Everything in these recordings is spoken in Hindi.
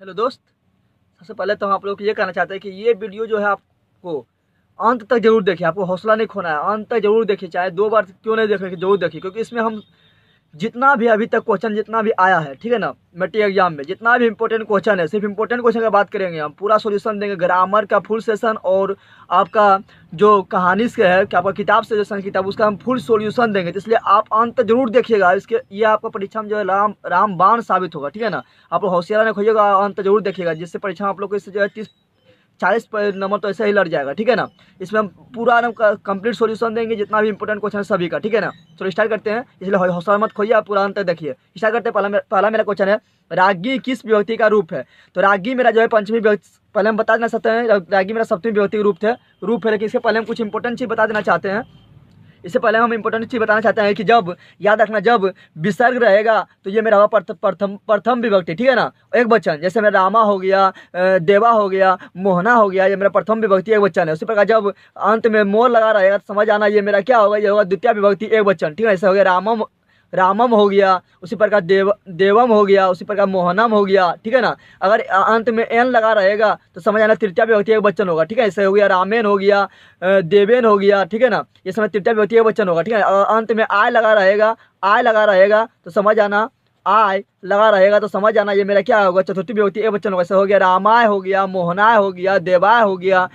हेलो दोस्त। सबसे पहले तो हम आप लोग को ये कहना चाहते हैं कि ये वीडियो जो है आपको अंत तक जरूर देखिए। आपको हौसला नहीं खोना है, अंत तक जरूर देखिए, चाहे 2 बार क्यों नहीं देखें, जरूर देखिए, क्योंकि इसमें हम जितना भी अभी तक क्वेश्चन जितना भी आया है, ठीक है ना, मैट्रिक एग्जाम में जितना भी इंपॉर्टेंट क्वेश्चन है, सिर्फ इंपॉर्टेंट क्वेश्चन की बात करेंगे। हम पूरा सॉल्यूशन देंगे, ग्रामर का फुल सेशन और आपका जो कहानी से है कि आपका किताब से जो किताब उसका हम फुल सॉल्यूशन देंगे। तो इसलिए आप अंत तक जरूर देखिएगा। इसके ये आपका परीक्षा में जो है रामबाण साबित होगा, ठीक है ना। आप लोग होशियार नहीं खोजिएगा, अंत जरूर देखिएगा, जिससे परीक्षा में आप लोग को इससे जो है 40 नंबर तो ऐसे ही लड़ जाएगा, ठीक है ना। इसमें हम पूरा एकदम कंप्लीट सॉल्यूशन देंगे, जितना भी इंपॉर्टेंट क्वेश्चन है सभी का, ठीक है ना। चलो स्टार्ट करते हैं, इसलिए हौसला मत खोइए, आप पूरा अंत तक देखिए। स्टार्ट करते हैं। पहला मेरा क्वेश्चन है, रागी किस विभक्ति का रूप है? तो रागी मेरा जो है पंचमी विभक्ति, पहले हम बता देना चाहते हैं रागी मेरा सप्तमी विभक्ति का रूप है, लेकिन इसके पहले हम कुछ इंपॉर्टेंट चीज़ बता देना चाहते हैं। इससे पहले हम इंपॉर्टेंट चीज़ बताना चाहते हैं कि जब, याद रखना, जब विसर्ग रहेगा तो ये मेरा होगा प्रथम विभक्ति, ठीक है ना, एक वचन। जैसे मेरा रामा हो गया, देवा हो गया, मोहना हो गया, ये मेरा प्रथम विभक्ति एक वचन है। उसी प्रकार जब अंत में मोर लगा रहेगा तो समझ आना ये मेरा क्या होगा, ये होगा द्वितीय विभक्ति एक वचन, ठीक है। ऐसा हो गया रामम हो गया, उसी प्रकार देवम हो गया, उसी प्रकार मोहनम हो गया, ठीक है ना। अगर अंत में एन लगा रहेगा तो समझ आना तृतीय विभक्ति एक वचन होगा, ठीक है। ऐसे हो गया रामेन हो गया, देवेन हो गया, ठीक है ना, ये समय तृतीय विभक्ति एक वचन होगा, ठीक है। अंत में आय लगा रहेगा तो समझ आना, आय लगा रहेगा तो समझ आना ये मेरा क्या होगा, चतुर्थी विभक्ति एक वचन होगा। ऐसे हो गया रामाय हो गया, मोहनाय हो गया, देवाय हो गया,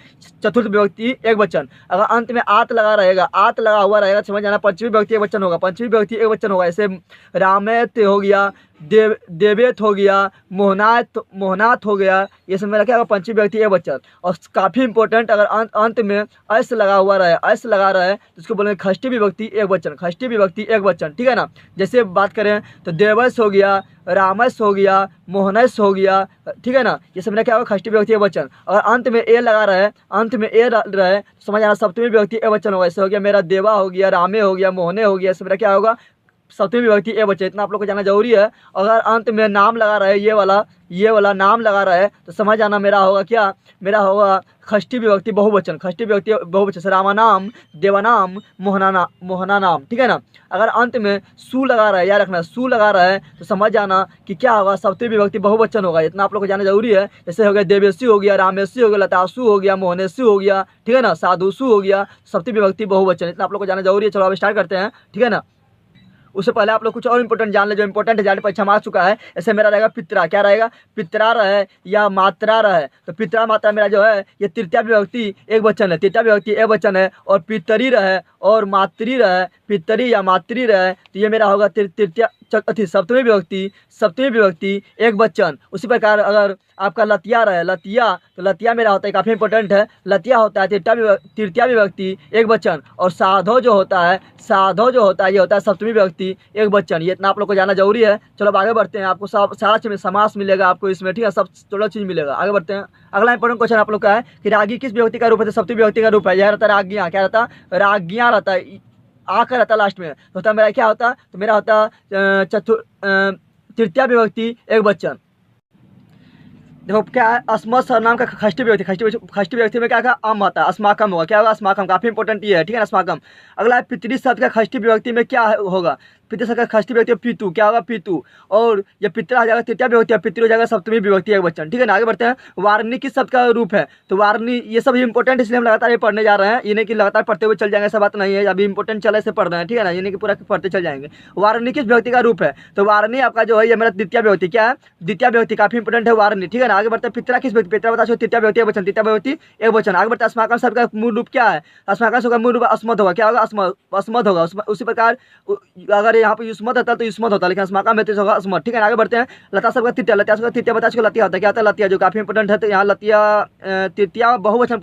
चतुर्थ विभक्ति एक वचन। अगर अंत में आत लगा हुआ रहेगा तो समझ आना पंचमी विभक्ति एक वचन होगा, पंचमी विभक्ति एक वचन होगा। ऐसे रामेत हो गया, देवेत हो गया, मोहनात हो गया, ये सब मेरा क्या होगा, पंचमी विभक्ति एक वचन। और काफ़ी इंपॉर्टेंट, अगर अंत में अस लगा रहा है तो उसको बोलेंगे खष्टी विभक्ति एक वचन, खष्टी विभक्ति एक वचन, ठीक है ना। जैसे बात करें तो देवस हो गया, रामस हो गया, मोहनस हो गया, ठीक है ना, ये सब मेरा क्या होगा, खष्टी विभक्ति एक वचन। अगर अंत में ए लगा रहा है तो समझ आना सप्तमी विभक्ति एक वचन होगा। ऐसे हो गया मेरा देवा हो गया, रामे हो गया, मोहने हो गया, सब मेरा क्या होगा, सप्तमी विभक्ति एक वचन। इतना आप लोग को जानना जरूरी है। अगर अंत में नाम लगा रहा है, ये वाला नाम लगा रहा है तो समझ आना मेरा होगा क्या, मेरा होगा खष्टी विभक्ति बहुवचन, खष्टी विभक्ति बहुवचन। रामानाम, देवानाम, मोहना नाम, ठीक है ना। अगर अंत में सु लगा रहा है, याद रखना सु लगा रहा है तो समझ जाना कि क्या होगा, सप्तमी विभक्ति बहुवचन होगा। इतना आप लोग को जानना जरूरी है। जैसे हो गया देवेशी हो गया, रामेशी हो गया, लतासु हो गया, मोहनेशी हो गया, ठीक है ना, साधुसु हो गया, सप्तमी विभक्ति बहुवचन। इतना आप लोग को जानना जरूरी है। चलो अब स्टार्ट करते हैं, ठीक है ना। उससे पहले आप लोग कुछ और इंपॉर्टेंट जान ले, जो इंपॉर्टेंट है, जाने परीक्षा में आ चुका है। ऐसे मेरा रहेगा पित्रा, क्या रहेगा, पित्रा रहे या मात्रा रहे। तो पित्रा मात्रा मेरा जो है ये तृतीय विभक्ति एक वचन है, तृतीय विभक्ति एक वचन है। और पितरी रहे और मातृ रहे, पितरी या मातृ रहे तो ये मेरा होगा तृतीय सप्तमी विभक्ति एक वचन। उसी प्रकार अगर आपका लतिया रहे, तो लतिया मेरा होता है, काफ़ी इंपॉर्टेंट है, लतिया होता है तृतीय विभक्ति एक वचन। और साधो जो होता है ये होता है सप्तमी विभक्ति एक वचन। ये इतना आप लोग को जानना जरूरी है। चलो अब आगे बढ़ते हैं। आपको सारा चीज़ में समास मिलेगा आपको इसमें, ठीक है, सब थोड़ा चीज़ मिलेगा। आगे बढ़ते हैं। अगला इंपॉर्टेंट क्वेश्चन आप लोग का है कि रागी किस विभक्ति का रूप है? तो सप्तमी विभक्ति का रूप है। यह रहता है रागियाँ, क्या रहता है, रागियाँ रहता है, आकर रहता लास्ट में। तो होता मेरा क्या होता, तो मेरा होता तृतीय विभक्ति एक वचन। देखो क्या है, अस्मत् सर्वनाम का खष्टी विभक्ति में क्या क्या अम आता है, अस्माकम होगा, क्या होगा, अस्माकम। काफी इंपॉर्टेंट ये है, ठीक है ना, अस्माकम। अगला है पितृ शब्द का खष्टी विभक्ति में क्या होगा, पितृ शब्द का खष्टी विभक्ति पितु, क्या होगा, पितु। और ये पितृ आ जाएगा तृतीय विभक्ति, पितृ हो जाएगा सप्तमी विभक्ति एक वचन, ठीक है ना। आगे बढ़ते हैं। वारणी किस शब्द का रूप है? तो वारणी, ये सब इंपॉर्टेंट, इसलिए हम लगातार ये पढ़ने जा रहे हैं। ये नहीं कि लगातार पढ़ते हुए चल जाएंगे, ऐसा बात नहीं है। अभी इंपॉर्टेंट चले से पढ़ रहे हैं, ठीक है ना, ये नहीं कि पूरा पढ़ते चल जाएंगे। वारणी किस विभक्ति का रूप है? तो वारणी आपका जो है ये मेरा द्वितीय विभक्ति, क्या है, द्वितीय विभक्ति, काफी इंपॉर्टेंट है वारणी, ठीक है ना। आगे बढ़ते हैं। पितरा किस विभक्ति? पितरा बता, तृतीय विभक्ति एक वचन, तृतीय विभक्ति एक वचन। आगे बढ़ते हैं। अस्माकम शब्द का मूल रूप क्या है? अस्माकम शब्द का मूल रूप अस्मत् होगा, क्या होगा, अस्मत् होगा। उसी प्रकार अगर यहाँ पे युष्मत होता तो युष्मत होता, लेकिन अस्माकम में होगा अस्मत्, ठीक है। आगे बढ़ते हैं। लता शब्द का तृतीय, लता शब्द का तृतीय बता, इसको लतिया होता है, क्या होता है, लतिया, जो काफी इंपॉर्टेंट है। तो यहाँ लतिया तृतीय बहुवचन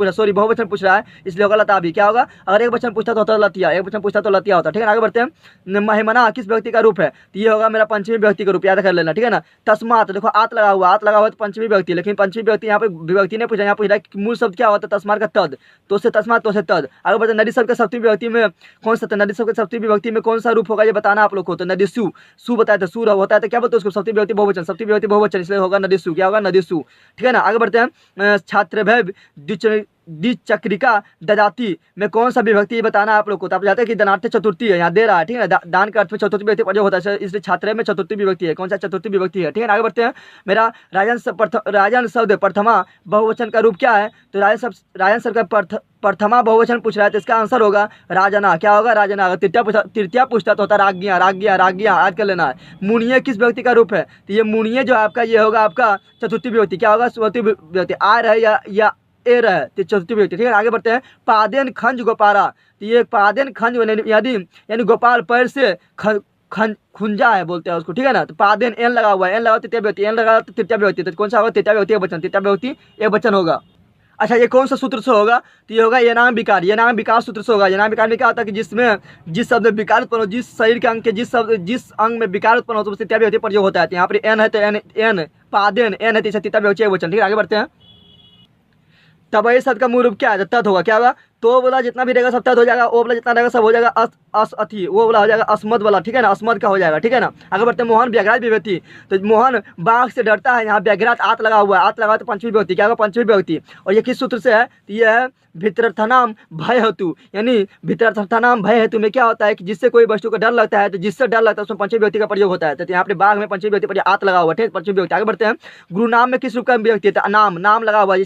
पूछ रहा है, इसलिए होगा लता भी, क्या होगा। अगर एक वचन पूछता तो होता लतिया, एक वचन पूछता तो लतिया होता, ठीक है। आगे बढ़ते हैं। महिमना किस व्यक्ति का रूप है? तो ये होगा मेरा पंचमी व्यक्ति का रूप, याद कर लेना, ठीक है ना। तस्मात, देखो आत लगा हुआ तो पंचमी व्यक्ति, लेकिन पंचमी व्यक्ति यहाँ पे विभक्ति ने पूछा, यहाँ पूछ रहा है कि मूल शब्द क्या होता है, तस्मात का तद, तो से तस्मात, तो से तद। आगे बढ़ते हैं। नदी शब्द का सप्तमी विभक्ति में कौन सा, नदी शब्द का सप्तमी विभक्ति में कौन सा रूप होगा, ये बताना आप लोग को। तो नदीसु, सु बताया था, सु होता है तो क्या बोलते हैं उसको, सप्तमी विभक्ति बहुवचन, इसलिए होगा नदीसु, क्या होगा, नदीसु, ठीक है ना। आगे बढ़ते हैं। छात्र द्विचक्रिका ददाती में कौन सा विभक्ति ये बताना है आप लोग को। तो आप जानते हैं कि दानार्थ चतुर्थी है, यहाँ दे रहा है, ठीक है ना। दान के अर्थ में चतुर्थी विभक्ति प्रयोग होता है, इसलिए छात्र में चतुर्थी विभक्ति है। कौन सा चतुर्थी विभक्ति है, ठीक है ना। आगे बढ़ते हैं। मेरा राजन शब्द प्रथमा बहुवचन का रूप क्या है। तो राजन शब्द का प्रथमा बहुवचन पूछ रहा है, तो इसका आंसर होगा राजना। क्या होगा, राजना। अगर तृतीया पूछता तो होता राज्ञियाँ, राज्ञियाँ, राज्ञियाँ, याद कर लेना है। मुनिये किस व्यक्ति का रूप है, तो ये मुनिये जो आपका ये होगा आपका चतुर्थी विभक्ति। क्या होगा, चतुर्थी विभक्ति। आ रहा है या ए रहा है, तो चतुर्थी विभक्ति, ठीक है। आगे बढ़ते हैं। पादेन खंज गोपारा, तो ये पादेन खंज यानी गोपाल पैर से खुंजा है बोलते हैं उसको, ठीक है ना। तो पादेन एन लगा हुआ है, एन लगा तृतीया विभक्ति, एन लगा तो तृतीया विभक्ति। तो कौन सा होगा, तृतीया विभक्ति एक वचन, तृतीया विभक्ति एक वचन होगा। अच्छा, ये कौन सा सूत्र से होगा, तो ये होगा ये नाम विकार, ये नाम विकार सूत्र से होगा। ये नाम विकार में क्या होता है कि जिसमें जिस शब्द में विकार उत्पन्न हो, जिस शरीर के अंग के जिस अंग में विकार उत्पन्न हो, तो उससे तृतीया विभक्ति प्रयोग होता है। यहाँ पर एन है तो एन पादेन एन है, तो इसे तृतीया विभक्ति एक वचन, ठीक है। आगे बढ़ते हैं। तबई शब्द का मूल रूप क्या है, तत् होगा। क्या होगा, तो बोला जितना भी रहेगा सब तत् हो जाएगा, ओ बोला जितना रहेगा सब हो जाएगा अस अथी, वो बोला हो जाएगा अस्मद वाला, ठीक है ना। अस्मद का हो जाएगा, ठीक है ना। आगे बढ़ते हैं। मोहन व्याघ्रात विभक्ति, तो मोहन बाघ से डरता है, यहाँ व्याघ्रात आत लगा हुआ है, आत लगा तो पंचमी विभक्ति। क्या होगा, पंचमी विभक्ति। और ये किस सूत्र से है, तो ये है भितरर्थनाम भय हेतु, यानी भितरर्थनाम भय हेतु में क्या होता है कि जिससे कोई वस्तु का डर लगता है, तो जिससे डर लगता है उसमें पंचमी विभक्ति का प्रयोग होता है। तो यहाँ पे बाघ में पंचमी विभक्ति पर आत लगा हुआ है, ठीक है, पंचमी विभक्ति। आगे बढ़ते हैं। गुरु नाम में किस रूप का विभक्ति है, नाम, नाम लगा हुआ है,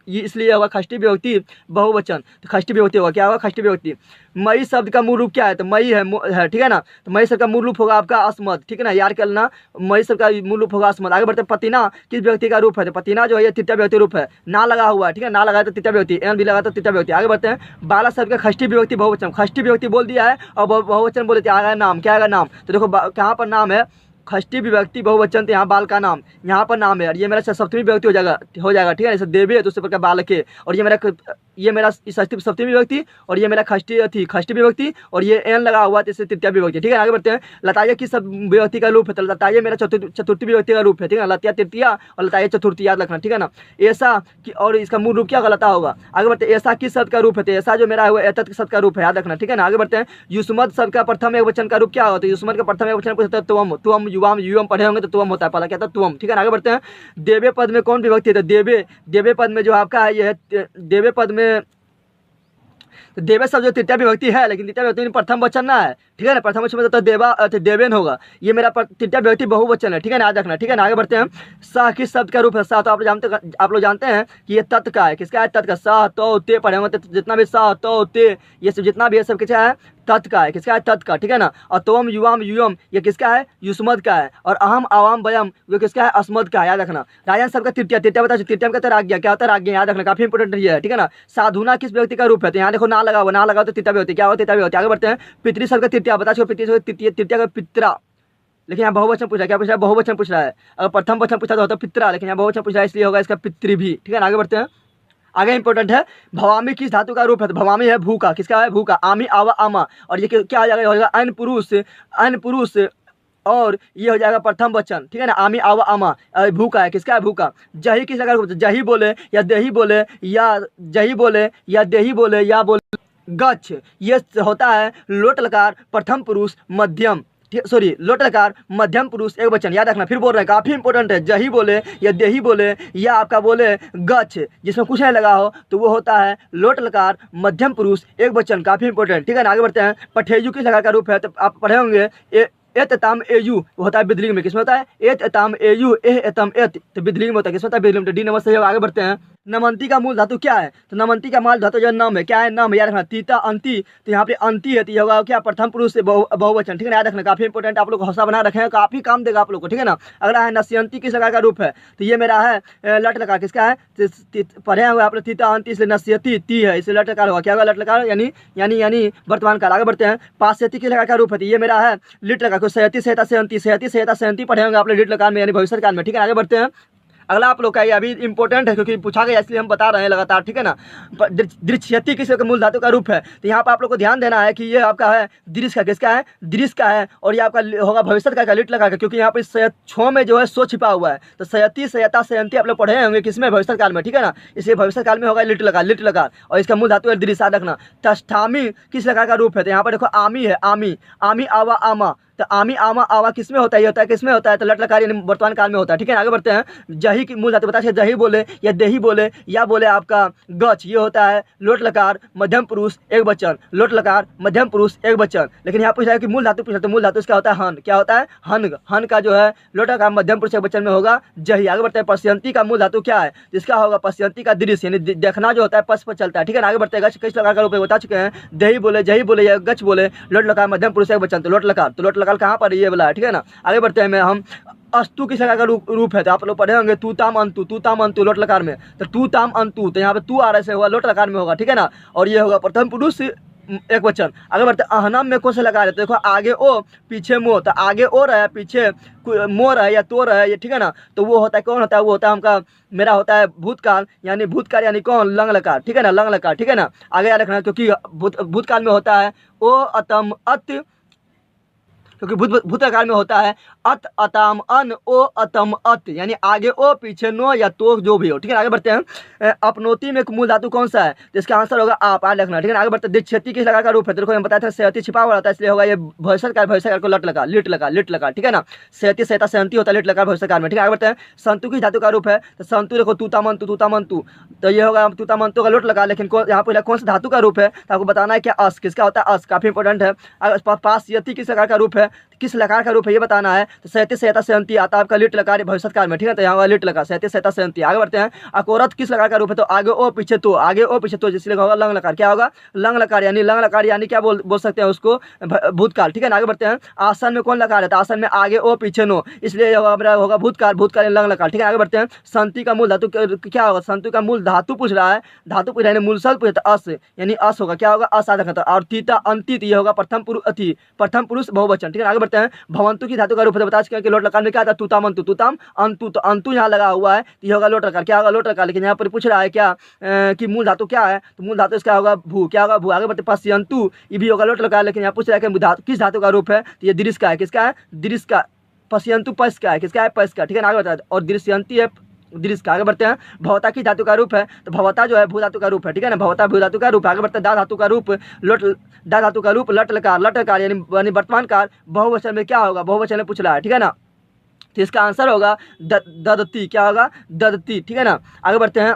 इसलिए होगा षष्ठी विभक्ति बहुवचन, तो षष्ठी विभक्ति होगा। क्या होगा, षष्ठी विभक्ति। मई शब्द का मूल रूप क्या है, तो मई है, ठीक है ना। तो मई शब्द का मूल रूप होगा आपका अस्मद, ठीक है ना, याद कर लेना। मई शब्द का मूल रूप होगा अस्मद। आगे बढ़ते हैं। पतिना किस व्यक्ति का रूप है, तो पतिना जो है ये तृतीया विभक्ति रूप है, ना लगा हुआ है, ठीक है, ना लगा तो तृतीया विभक्ति, एन भी लगा तो तृतीया विभक्ति। आगे बढ़ते हैं। बाला शब्द का षष्ठी विभक्ति बहुवचन, षष्ठी विभक्ति बोल दिया है और बहुवचन बोल दिया, आएगा नाम। क्या आएगा, नाम। तो देखो कहाँ पर नाम है, षष्ठी विभक्ति बहुवचन, तो यहाँ बाल का नाम, यहाँ पर नाम है, और ये मेरा सप्तमी विभक्ति हो जाएगा, ठीक है। जैसे देवे है तो उससे प्रकार बाल के, और ये मेरा सप्तमी विभक्ति, और ये मेरा षष्ठी विभक्ति, और ये एन लगा हुआ तो इससे तृतीया विभक्ति, ठीक है। आगे बढ़ते हैं। लताया किस विभक्ति का रूप है, तो लताया मेरा चतुर्थी विभक्ति का रूप है, ठीक है। लतिया तृतीया और लताया चतुर्थी, याद रखना, ठीक है ना। ऐसा कि और इसका मूल रूप क्या गलता होगा। आगे बढ़ते हैं। ऐसा किस शब्द का रूप है, तो ऐसा जो मेरा है वो एतत् शब्द का रूप है, याद रखना, ठीक है ना। आगे बढ़ते हैं। युष्मद शब्द का प्रथम एक वचन का रूप क्या होता है, युष्मद का प्रथम एक वचन पूछता है तुम, तुम युवाम, युवम पढ़े होंगे तो तुम होता है, पहला क्या था, तुम, ठीक है ना। आगे बढ़ते हैं। देवे पद में कौन विभक्ति है, तो देवे पद में जो आपका है ये है देवे पद में, तो देवे शब्द जो तृतीया विभक्ति है, लेकिन तृतीया विभक्ति में प्रथम वचन ना है, ठीक है ना। प्रथम वचन में तो देवेन होगा, ये मेरा तृतीया विभक्ति बहुवचन है, ठीक है ना, याद रखना, ठीक है ना। आगे बढ़ते हैं। स किस शब्द का रूप है, स तो आप लोग जानते हैं कि ये तत् का है, किसका है, तत् का। स तो ते पढ़े होंगे तो जितना भी स तो ते ये सब जितना भी है सब किसका है, तत् का है, किसका है, तत् का, ठीक है ना। और तोम युवाम युवम ये किसका है, युष्मद का है, और अहम अवाम वयम ये किसका है, अस्मद का है, याद रखना। राजन शब्द का तृतीया बता, तृतीया में कहते हैं राज्ञा, क्या होता है, राज्ञा, याद रखना, काफी इंपोर्टेंट है, ठीक है ना। साधुना किस व्यक्ति का रूप है, तो यहाँ देखो ना लगा हुआ, ना लगा तो तृतीया विभक्ति, क्या होता है, तृतीया विभक्ति। आगे बढ़ते हैं। पितृ शब्द का तृतीया बता, तृतीया का पित्रा, लेकिन यहाँ बहुवचन पूछ रहा है, क्या पूछ रहा है, बहुवचन पूछ रहा है। अगर प्रथम वचन पूछा तो होता पित्रा, लेकिन यहाँ बहुवचन पूछ रहा है इसलिए होगा इसका पितृ भी, ठीक है ना। आगे बढ़ते हैं। आगे इंपॉर्टेंट है। भवामी किस धातु का रूप है, तो भवामी है भू का, किसका है, भू का। आमी आवा आमा, और ये क्या हो जाएगा, हो जाएगा अन पुरुष, और ये हो जाएगा प्रथम वचन, ठीक है ना। आमी आवा आमा भू का है, किसका है, भू का। जही किस लगा, जही बोले या देही बोले, या जही बोले या देही बोले या बोले गच्छ, ये होता है लोट लकार प्रथम पुरुष मध्यम, लोट लकार मध्यम पुरुष एक वचन, याद रखना। फिर बोल रहे हैं, काफी इंपॉर्टेंट है। जही बोले या देही बोले या आपका बोले गच्छ, जिसमें कुछ नहीं लगा हो तो वो होता है लोट लकार मध्यम पुरुष एक वचन, काफी इंपॉर्टेंट, ठीक है ना। आगे बढ़ते हैं। पठेजु किस लकार का रूप है, तो आप पढ़े होंगे एतम एयु होता है बिदलिंग में, किसमें होता है, एतम एयु एतम एत, तो बिदलिंग में होता है, किसमें होता है, बिदलिंग में। डी नंबर सही होगा। आगे बढ़ते हैं। नमंती का मूल धातु क्या है, तो नमंती का मूल धातु जो नाम है, क्या है, नाम है, याद रखना। तीता अंति, तो यहाँ पे अंति है, तो ये होगा क्या, प्रथम पुरुष से बहुवचन, ठीक है ना, याद रखना, काफी इंपॉर्टेंट, आप लोग हौसला बना रखे हैं, काफी काम देगा आप लोग को, ठीक है ना। अगला है नस्यंती किस लकार का रूप है, तो ये मेरा है लट लकार, किसका है, पढ़े हुए आप लोग तीता अंति, इसलिए नस्यति ती है, इसलिए लट लकार होगा, क्या होगा, लट लकार यानी वर्तमान काल। आगे बढ़ते हैं। पाश्यति किस लकार का रूप है, तो ये मेरा है लिट लकार, को सहती सहता सहंती पढ़े होंगे आप लोग लिट लकार में, यानी भविष्य काल में, ठीक है। आगे बढ़ते हैं। अगला आप लोग का ये अभी इंपॉर्टेंट है क्योंकि पूछा गया इसलिए हम बता रहे हैं लगातार, ठीक है ना। दृश्यति किसी का मूल धातु का रूप है, तो यहाँ पर आप लोग को ध्यान देना है कि ये आपका है दृश्य का, किसका है, दृश्य का है, और ये आपका होगा भविष्य का लिट लगा के, क्योंकि यहाँ पर छो में जो है सो छिपा हुआ है, तो सहती सहता सहंती आप लोग पढ़े होंगे किसमें, भविष्य काल में, ठीक है ना। इसलिए भविष्य काल में होगा लिट लगा, और इसका मूल धातु है दृश्य, रखना। तष्ठामी किस लकार का रूप है, तो यहाँ पर देखो आमी है, आमी आवा आमा, तो आमी आमा आवा किसमें होता है, ये होता है किसमें होता है, तो लट लकार यानी वर्तमान काल में होता है। ठीक है, आगे बढ़ते हैं। जही की मूल धातु बता सकते, जही बोले या देही बोले या बोले आपका गच, ये होता है लोट लकार मध्यम पुरुष एक वचन, लोट लकार मध्यम पुरुष एक वचन। लेकिन यहाँ पूछ रहा है कि मूल धातु पूछ रहा है, तो मूल धातु इसका होता है हन, क्या होता है हन, हन का जो है लोट लकार मध्यम पुरुष एक वचन में होगा जही। आगे बढ़ते हैं। पश्यंती का मूल धातु क्या है, जिसका होगा पश्यंती का दृश्य यानी देखना जो होता है पश पर चलता है। ठीक है, आगे बढ़ते हैं। गच किस लकार का रूप बता चुके हैं, देही बोले जही बोले या गच बोले, लोट लकार मध्यम पुरुष एक वचन, तो लोट लकार, तो लोट लकार कहाँ पर ये वाला है। ठीक है ना, आगे बढ़ते हैं। हम अस्तु किस लकार का रूप है, तो आप लोग पढ़े होंगे तू ताम अंतु, तू ताम अंतु लोट लकार में, तो तू ताम अंतु, तो यहाँ पे तू आ रहा है होगा लोट लकार में होगा। ठीक है ना, और ये होगा प्रथम पुरुष एक वचन। आगे बढ़ते हैं। अहनम में कौन सा लगा रहता है, देखो आगे ओ पीछे मो, तो आगे ओ रहा है पीछे मोर है या तोर है ये। ठीक है ना, तो वो होता है कौन होता है, वो होता है हमका मेरा होता है भूतकाल यानी कौन लंग लकार। ठीक है ना, लंग लकार। ठीक है ना, आगे याद रखना क्योंकि भूतकाल में होता है ओ अतम अत, क्योंकि भूतकाल में होता है अत अताम अन ओ अतम अत, यानी आगे ओ पीछे नो या तो जो भी हो। ठीक है, आगे बढ़ते हैं। अपनोती में मूल धातु कौन सा है, तो इसका आंसर होगा आप, आज लिखना। ठीक है, आगे बढ़ते हैं। दीक्षति किस लकार का रूप है, देखो हम बताया था सेहती छिपा हुआ रहता है, इसलिए होगा ये भविष्यकाल को लट लगा लिट लगा लिट लगा। ठीक है ना, सेहती सहता सहंती होता है लिट लगा भविष्यकाल में। ठीक है, आगे बढ़ते हैं। संतु किस धातु का रूप है, तो संतु देखो तूतामंतु तूतामंतु, तो ये होगा तूतामंतु का लोट लगा, लेकिन यहाँ पर कौन सा धातु का रूप है, तो आपको बताना है क्या अस, किसका होता है अस, काफी इंपॉर्टेंट है। पासयति किस लकार का रूप है, किस लकार का रूप है ये बताना है, तो सहती सहता सहंती आता है आपका लिट लकार भविष्य काल में। ठीक है, तो यहाँ लिट लगा सहती सहता सहंती। आगे बढ़ते हैं। अकोरत किस लकार का रूप है, तो आगे ओ पीछे तो, आगे ओ पीछे तो, जिसलिए होगा लंग लकार, क्या होगा लंग लकार, यानी लंग लकार यानी क्या बोल सकते हैं उसको भूतकाल। ठीक है ना, आगे बढ़ते हैं। आसन में कौन लकार है, तो आसन में आगे ओ पीछे नो, इसलिए होगा भूतकाल, भूतकाल लंग लकार। ठीक है, आगे बढ़ते हैं। संति का मूल धातु क्या होगा, संतु का मूल धातु पूछ रहा है, धातु पूछ रहा है मूल शब्द पूछ रहा है अस, यानी अस होगा, क्या होगा असाधक, और तीता अंतित, ये होगा प्रथम पुरुष बहुवचन। ठीक है, आगे बढ़ते हैं। भवंतु की धातु का रूप है, बता चुके हैं कि लोट लकार में क्या था तुताम अंतु, तुताम अंतु, तो अंतु यहाँ लगा हुआ है, तो ये होगा लोट लकार, क्या होगा लोट लकार। लेकिन यहाँ पर पूछ रहा है क्या कि मूल धातु क्या है, तो मूल धातु इसका होगा भू, क्या होगा भू। आगे बढ़ते पश्यंतु, ये भी होगा लोट लकार, लेकिन यहाँ पूछ रहा है कि किस धातु का रूप है, तो ये दृश्य का है, किसका है दृश्य का। पश्यंतु पश का है, किसका है पश का। ठीक है, आगे बढ़ता है। और दृश्यंती है दृश्य का। आगे बढ़ते हैं। भवता की धातु का रूप है, तो भवता जो है भू धातु का रूप है। ठीक है ना, भवता भू धातु का रूप है। आगे बढ़ते हैं। दा धातु का रूप दा धातु का रूप लट लकार यानी वर्तमान काल बहुवचन में क्या होगा, बहुवचन में पूछ रहा है। ठीक है ना, तो इसका आंसर होगा ददती, क्या होगा ददती। ठीक है ना, आगे बढ़ते हैं।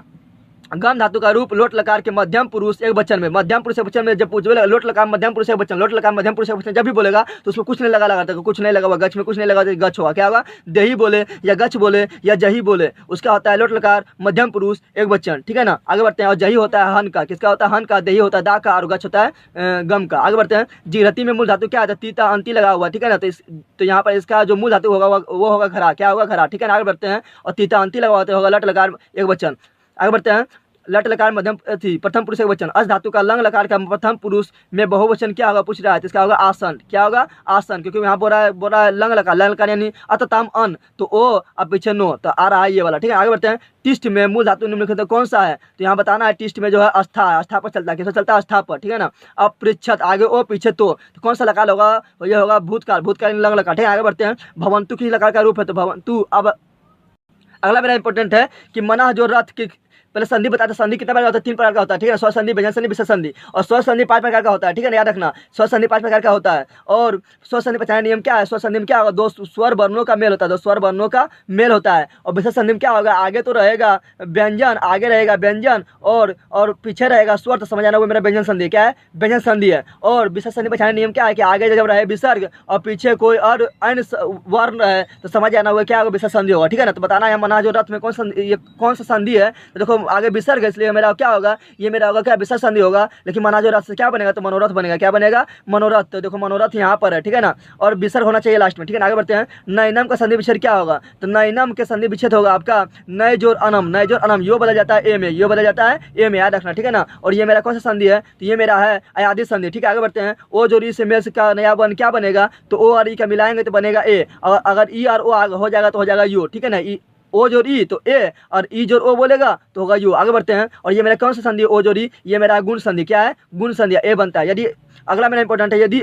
गम धातु का रूप लोट लकार के मध्यम पुरुष एक वचन में, मध्यम पुरुष एक वचन में जब बोलेगा लोट लकार मध्यम पुरुष एक वचन, लोट लकार मध्यम पुरुष एक वचन जब भी बोलेगा तो उसमें कुछ नहीं लगा कुछ नहीं लगा हुआ, गच में कुछ नहीं लगा तो गच होगा, क्या होगा देही बोले या गच बोले या जही बोले, उसका होता है लोट लकार मध्यम पुरुष एक वचन। ठीक है ना, आगे बढ़ते हैं। और जही होता है हन का, किसका होता है हन का, देही होता है दा का, और गच होता है गम का। आगे बढ़ते हैं। जीरती में मूल धातु क्या है, तीता अंति लगा हुआ। ठीक है ना, तो यहाँ पर इसका जो मूल धातु होगा वो होगा घरा, क्या होगा घरा। ठीक है ना, आगे बढ़ते हैं। और तीता अंति लगा होता होगा लट लकार एक वचन। आगे बढ़ते हैं। लट लकार मध्यम प्रथम पुरुष एक वचन। अस धातु का लंग लकार का प्रथम पुरुष में बहुवचन क्या होगा पूछ रहा है, तो इसका होगा आसन, क्या होगा आसन, क्योंकि यहाँ बोल रहा है लंग लकार यानी अतताम अन, तो ओ अब पीछे नो, तो आ रहा है ये वाला। ठीक है, आगे बढ़ते हैं। टिस्ट में मूल धातु निम्नलिखित कौन सा है, तो यहाँ बताना है। टिस्ट में जो है आस्था पर चलता है, किससे चलता है आस्था पर। ठीक है ना, अब पृच्छत आगे ओ पीछे तो कौन सा लकार होगा, ये होगा भूतकाल लंग लकार। ठीक है, आगे बढ़ते हैं। भवंतु किस लकार का रूप है, तो भवंतु। अब अगला मेरा इंपॉर्टेंट है कि मना जो रथ की पहले संधि बताते, संधि कितना प्रकार का होता है, 3 प्रकार का होता है। ठीक है, स्व संधि, व्यंजन संधि, विशेष संधि। और स्व संधि 5 प्रकार का होता है। ठीक है ना, याद रखना स्व संधि 5 प्रकार का होता है। और स्व संधि पहचान नियम क्या है, स्व संधि में क्या होगा, 2 स्वर वर्णों का मेल होता है, 2 स्वर वर्णों का मेल होता है। और विशेष संधि में क्या होगा, आगे तो रहेगा व्यंजन, आगे रहेगा व्यंजन और पीछे रहेगा स्वर, तो समझ आना वो मेरा व्यंजन संधि क्या है, व्यंजन संधि है। और विशेष संधि पहचान नियम क्या है कि आगे जब रहे विसर्ग और पीछे कोई और अन्य वर्ण रहे तो समझ आना वो क्या होगा, विशेष संधि होगा। ठीक है ना, तो बताना है मना जो रथ में कौन सा संधि है, तो देखो आगे विसर्ग, इसलिए मेरा क्या होगा, ये मेरा होगा क्या विशेष संधि होगा। लेकिन मना जो रथ से क्या बनेगा, तो मनोरथ बनेगा, क्या बनेगा मनोरथ। तो देखो मनोरथ यहाँ पर है। ठीक है ना, और विसर्ग होना चाहिए लास्ट में। ठीक है ना, आगे बढ़ते हैं। नैनम का संधि विच्छेद क्या होगा, तो नैनम के संधि विच्छेद होगा आपका नय जोर अनम, नय जोर अनम, यो बदल जाता है ए में, यो बदल जाता है ए में, याद रखना। ठीक है ना, और ये मेरा कौन सा संधि है, तो ये मेरा है अयादि संधि। ठीक है, आगे बढ़ते हैं। ओ जोर ई से मेल का नया बन क्या बनेगा, तो ओ और ई का मिलाएंगे तो बनेगा ए, और अगर ई और ओ हो जाएगा तो हो जाएगा यू। ठीक है ना, ओ जोर ई तो ए और ई जोर ओ बोलेगा तो होगा यू। आगे बढ़ते हैं। और ये मेरा कौन सा संधि, ओ जोर ई, ये मेरा गुण संधि, क्या है गुण संधि, ए बनता है। यदि अगला मेरा इंपॉर्टेंट है, यदि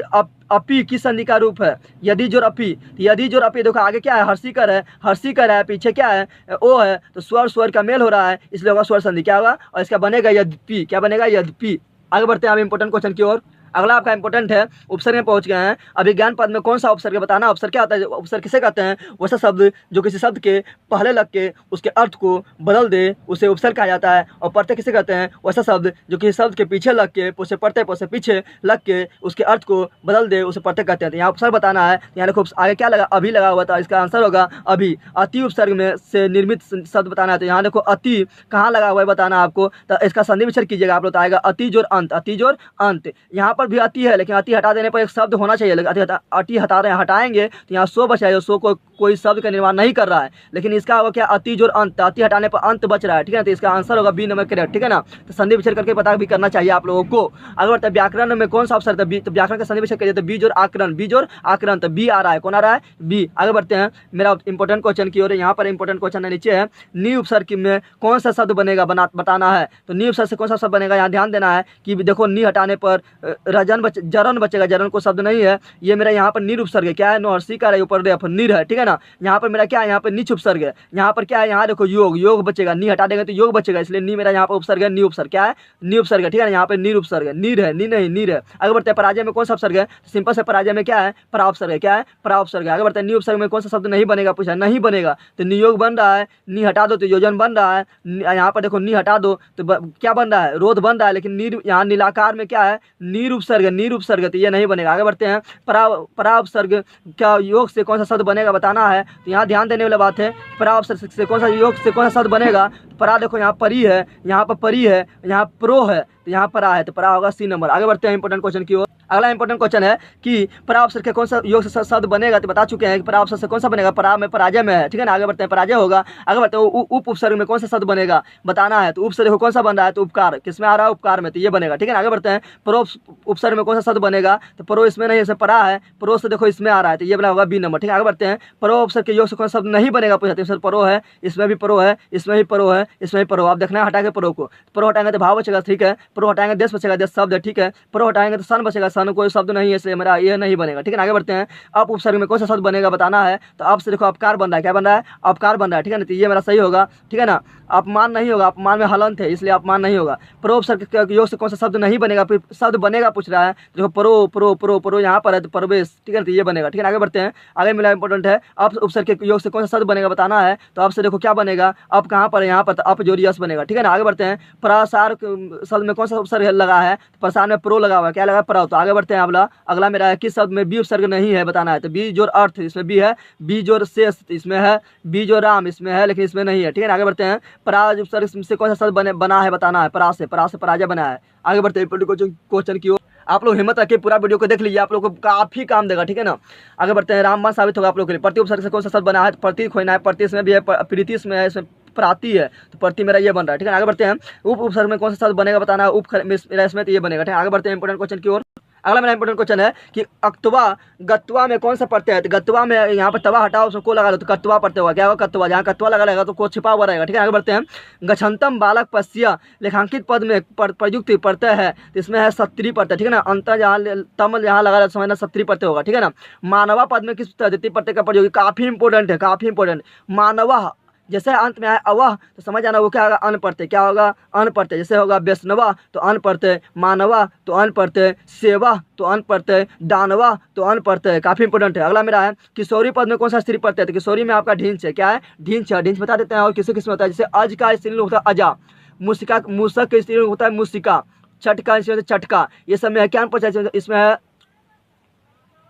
अपी किस संधि का रूप है, यदि जोर अपी, यदि जोर अपी, देखो आगे क्या है हर्षिकर है, हर्षिकर है, पीछे क्या है ओ है, तो स्वर का मेल हो रहा है, इसलिए होगा स्वर संधि, क्या होगा, और इसका बनेगा यद्यपि, क्या बनेगा यद्यपि। आगे बढ़ते हैं हम इंपॉर्टेंट क्वेश्चन की ओर। अगला आपका इंपॉर्टेंट है, उपसर्ग में पहुंच गए हैं। अभिज्ञान पद में कौन सा उपसर्ग बताना। उपसर्ग क्या होता है, उपसर्ग किसे कहते हैं, वैसा शब्द जो किसी शब्द के पहले लग के उसके अर्थ को बदल दे उसे उपसर्ग कहा जाता है। और प्रत्यय किसे कहते हैं, वैसा शब्द जो किसी शब्द के पीछे लग के उसे प्रत्यय से पीछे लग के उसके अर्थ को बदल दे उसे प्रत्यय कहते हैं। तो यहाँ उपसर्ग बताना है। यहाँ देखो आगे क्या लगा, अभी लगा हुआ था, इसका आंसर होगा अभी। अति उपसर्ग में से निर्मित शब्द बताना है। तो यहाँ देखो अति कहाँ लगा हुआ है बताना आपको। तो इसका संधि विच्छेद कीजिएगा आप लोग, तो आएगा अति जोर अंत, अति जोर अंत। यहाँ पर भी अति है, लेकिन अति हटा देने पर एक शब्द होना चाहिए, लेकिन अति हटा रहे हैं, हटाएंगे तो यहाँ सो बच जाएगा। सो कोई शब्द का निर्माण नहीं कर रहा है, लेकिन इसका होगा क्या, अति जोर अंत, अति हटाने पर अंत बच रहा है, ठीक है ना। तो इसका आंसर होगा बी नंबर करेक्ट, ठीक है ना। तो संधि विच्छेद करके पता भी करना चाहिए आप लोगों को। अगर बढ़ते व्याकरण में कौन सा अवसर था, बी। तो व्याकरण का संधि विच्छेद करिए तो बी जोर आकरण, बी जोर आकरण, तो बी आ रहा है, कौन आ रहा है, बी। आगे बढ़ते हैं मेरा इंपॉर्टेंट क्वेश्चन की ओर। यहाँ पर इंपॉर्टेंट क्वेश्चन है नीचे है, नी उपसर्ग में कौन सा शब्द बनेगा बताना है। तो नी उपसर्ग से कौन सा शब्द बनेगा, यहाँ ध्यान देना है कि देखो नी हटाने पर जरन बचेगा, जरन को शब्द नहीं है। ये मेरा यहाँ पर नीर उपसर्ग है, क्या है, नोहर्सी का ऊपर नीर है, ठीक है ना। यहाँ पर मेरा क्या है, यहाँ पर नीच उपसर्ग है। यहाँ पर क्या है, यहाँ देखो योग, योग बचेगा, नी हटा देंगे तो योग बचेगा, इसलिए नी मेरा यहाँ पर उपसर्ग है, नी उपसर्ग क्या है, नी उपसर्ग है, ठीक है ना। यहाँ पे नीर उपसर्ग है, नीर है, नी नहीं नीर है। आगे बढ़ते हैं पराजय में कौन सा उपसर्ग है, सिंपल से पराजय में क्या है, पराउपसर्ग है, क्या है, पराउपसर्ग है। आगे बढ़ते हैं नी उपसर्ग में कौन सा शब्द नहीं बनेगा, पूछा नहीं बनेगा। तो नियोग बन रहा है, नी हटा दो तो योजन बन रहा है। यहाँ पर देखो नी हटा दो तो क्या बन रहा है, रोध बन रहा है, लेकिन नीर यहाँ नीलाकार में क्या है, नीर उपसर्ग है, नीर उपसर्ग है, तो ये नहीं बनेगा। आगे बढ़ते हैं पराउपसर्ग क्या योग से कौन सा शब्द बनेगा बताना है। तो यहाँ ध्यान देने वाली बात है, पराउपसर्ग से कौन सा योग से कौन सा शब्द बनेगा। परा देखो यहाँ परी है, यहाँ पर परी है, यहाँ प्रो है, तो यहाँ परा है, तो परा होगा सी नंबर। आगे बढ़ते हैं इंपॉर्टेंट क्वेश्चन की ओर। अगला इंपॉर्टेंट क्वेश्चन है कि पराउपसर्ग के कौन सा योग से शब्द बनेगा, तो बता चुके हैं कि पराउपसर्ग से कौन सा बनेगा, परा में पराजय में है, ठीक है ना। आगे बढ़ते हैं पराजय होगा। आगे बढ़ते हैं उप उपसर्ग में कौन सा शब्द बनेगा बताना है। तो उप से देखो कौन सा बन रहा है, तो उपकार किसमें आ रहा है, उपकार में, तो ये बनेगा, ठीक है ना। आगे बढ़ते हैं प्रो उपसर्ग में कौन सा शब्द बनेगा, तो प्रो इसमें नहीं, इसमें परा है, प्रो से देखो इसमें आ रहा है, तो ये बना होगा बी नंबर, ठीक है। आगे बढ़ते हैं प्रो उपसर्ग के योग से कौन सा शब्द नहीं बनेगा, पूछते हैं प्रो है, इसमें भी प्रो है, इसमें भी प्रो है, इसमें भी प्रो। आप देखना है हटा के प्रो को, प्रो हटाएंगे तो भाव बचेगा, ठीक है। प्रो हटाएंगे देश बचेगा, देश शब्द है, ठीक है। प्रो हटाएंगे तो सन बचेगा, सन कोई शब्द नहीं है, इसलिए मेरा ये नहीं बनेगा, ठीक है। आगे बढ़ते हैं अप उपसर्ग में कौन सा शब्द बनेगा बताना है। तो अब से देखो अपकार बन रहा है, क्या बन रहा है, अपकार बन रहा है, ठीक है ना। तो ये मेरा सही होगा, ठीक है ना। अपमान नहीं होगा, अपमान में हलंत है, इसलिए अपमान नहीं होगा। प्रो उपसर्ग के योग से कौन सा शब्द नहीं बनेगा, फिर शब्द बनेगा पूछ रहा है। देखो प्रो प्रो प्रो प्रो यहाँ पर है, तो प्रवेश, ठीक है ना, तो ये बनेगा, ठीक है। आगे बढ़ते हैं, आगे मिला इंपॉर्टेंट है अप उपसर्ग के योग से कौन सा शब्द बनेगा बताना है। तो अब से देखो क्या बनेगा, अब कहाँ पर है, यहाँ पर, तो अप जोड़ यस बनेगा, ठीक है ना। आगे बढ़ते हैं प्रसार शब्द में कौन सा उपसर्ग लगा है, तो प्रसार में प्रो लगा हुआ है, क्या लगा, प्रो। तो आगे बढ़ते हैं अगला मेरा है किस शब्द में बी उपसर्ग नहीं है बताना है। तो बी जोर अर्थ इसमें बी है, बी जोर शेष इसमें है, बी जो राम इसमें है, लेकिन इसमें नहीं है, ठीक है ना। आगे बढ़ते हैं पराज उपसर्ग से कौन सा शब्द बना है बताना है। परा से पराजय बना है। आगे बढ़ते हैं क्वेश्चन की ओर। आप लोग हिम्मत रखिए, पूरा वीडियो को देख लीजिए, आप लोग को काफी काम देगा, ठीक है ना। आगे बढ़ते हैं रामबाण साबित होगा आप लोग के लिए। प्रति उपसर्ग से कौन सा शब्द बना है, प्रतीक खोना है, प्रति इसमें भी है, प्रीति इसमें है, इसमें प्राति है, तो प्रति मेरा ये बन रहा है, ठीक है। आगे बढ़ते हैं उप उपसर्ग में कौन सा शब्द बनेगा बताना है। उप मेरा इसमें तो ये बनेगा, ठीक है। आगे बढ़ते हैं इंपॉर्टेंट क्वेश्चन की ओर। अगला मेरा इंपॉर्टेंट क्वेश्चन है कि अक्तवा गत्वा में कौन सा प्रत्यय है। तो गत्वा में यहाँ पर तवा हटाओ, उसको को लगा लो, तो कत्वा प्रत्यय होगा, क्या होगा, कत्वा। जहाँ कत्वा लगा रहेगा तो को छिपा हुआ रहेगा, ठीक है। आगे बढ़ते हैं गच्छन्तम बालक पश्य लेखांकित पद में प्रयुक्त प्रत्यय है, तो इसमें है सत्री प्रत्यय, ठीक है ना। अंतर जहाँ तम जहाँ लगा रहा समझना सत्री प्रत्यय होगा, ठीक है ना। मानवा पद में किस तद्धिति प्रत्यय का प्रयोग, काफी इंपॉर्टेंट है, काफी इंपॉर्टेंट। मानवा जैसे अंत में आए अवह तो समझ आना वो क्या होगा, अन प्रत्यय, क्या होगा, अन प्रत्यय। जैसे होगा वैष्णवा तो अन प्रत्यय, मानवा तो अन प्रत्यय, सेवा तो अन प्रत्यय, दानवा तो अन प्रत्यय, काफी इंपॉर्टेंट है। अगला मेरा है किशोरी पद में कौन सा स्त्री प्रत्यय। तो किशोरी में आपका ढींच है, क्या है, ढींच है, ढींच बता देते हैं। और किसी किस्म होता है, जैसे अज का स्त्रीलिंग होता है अजा, मुसिका मूसक का स्त्रीलिंग होता है मुसिका, छठ का स्त्रीलिंग होता है चटका। ये सब में है क्या प्रत्यय, इसमें है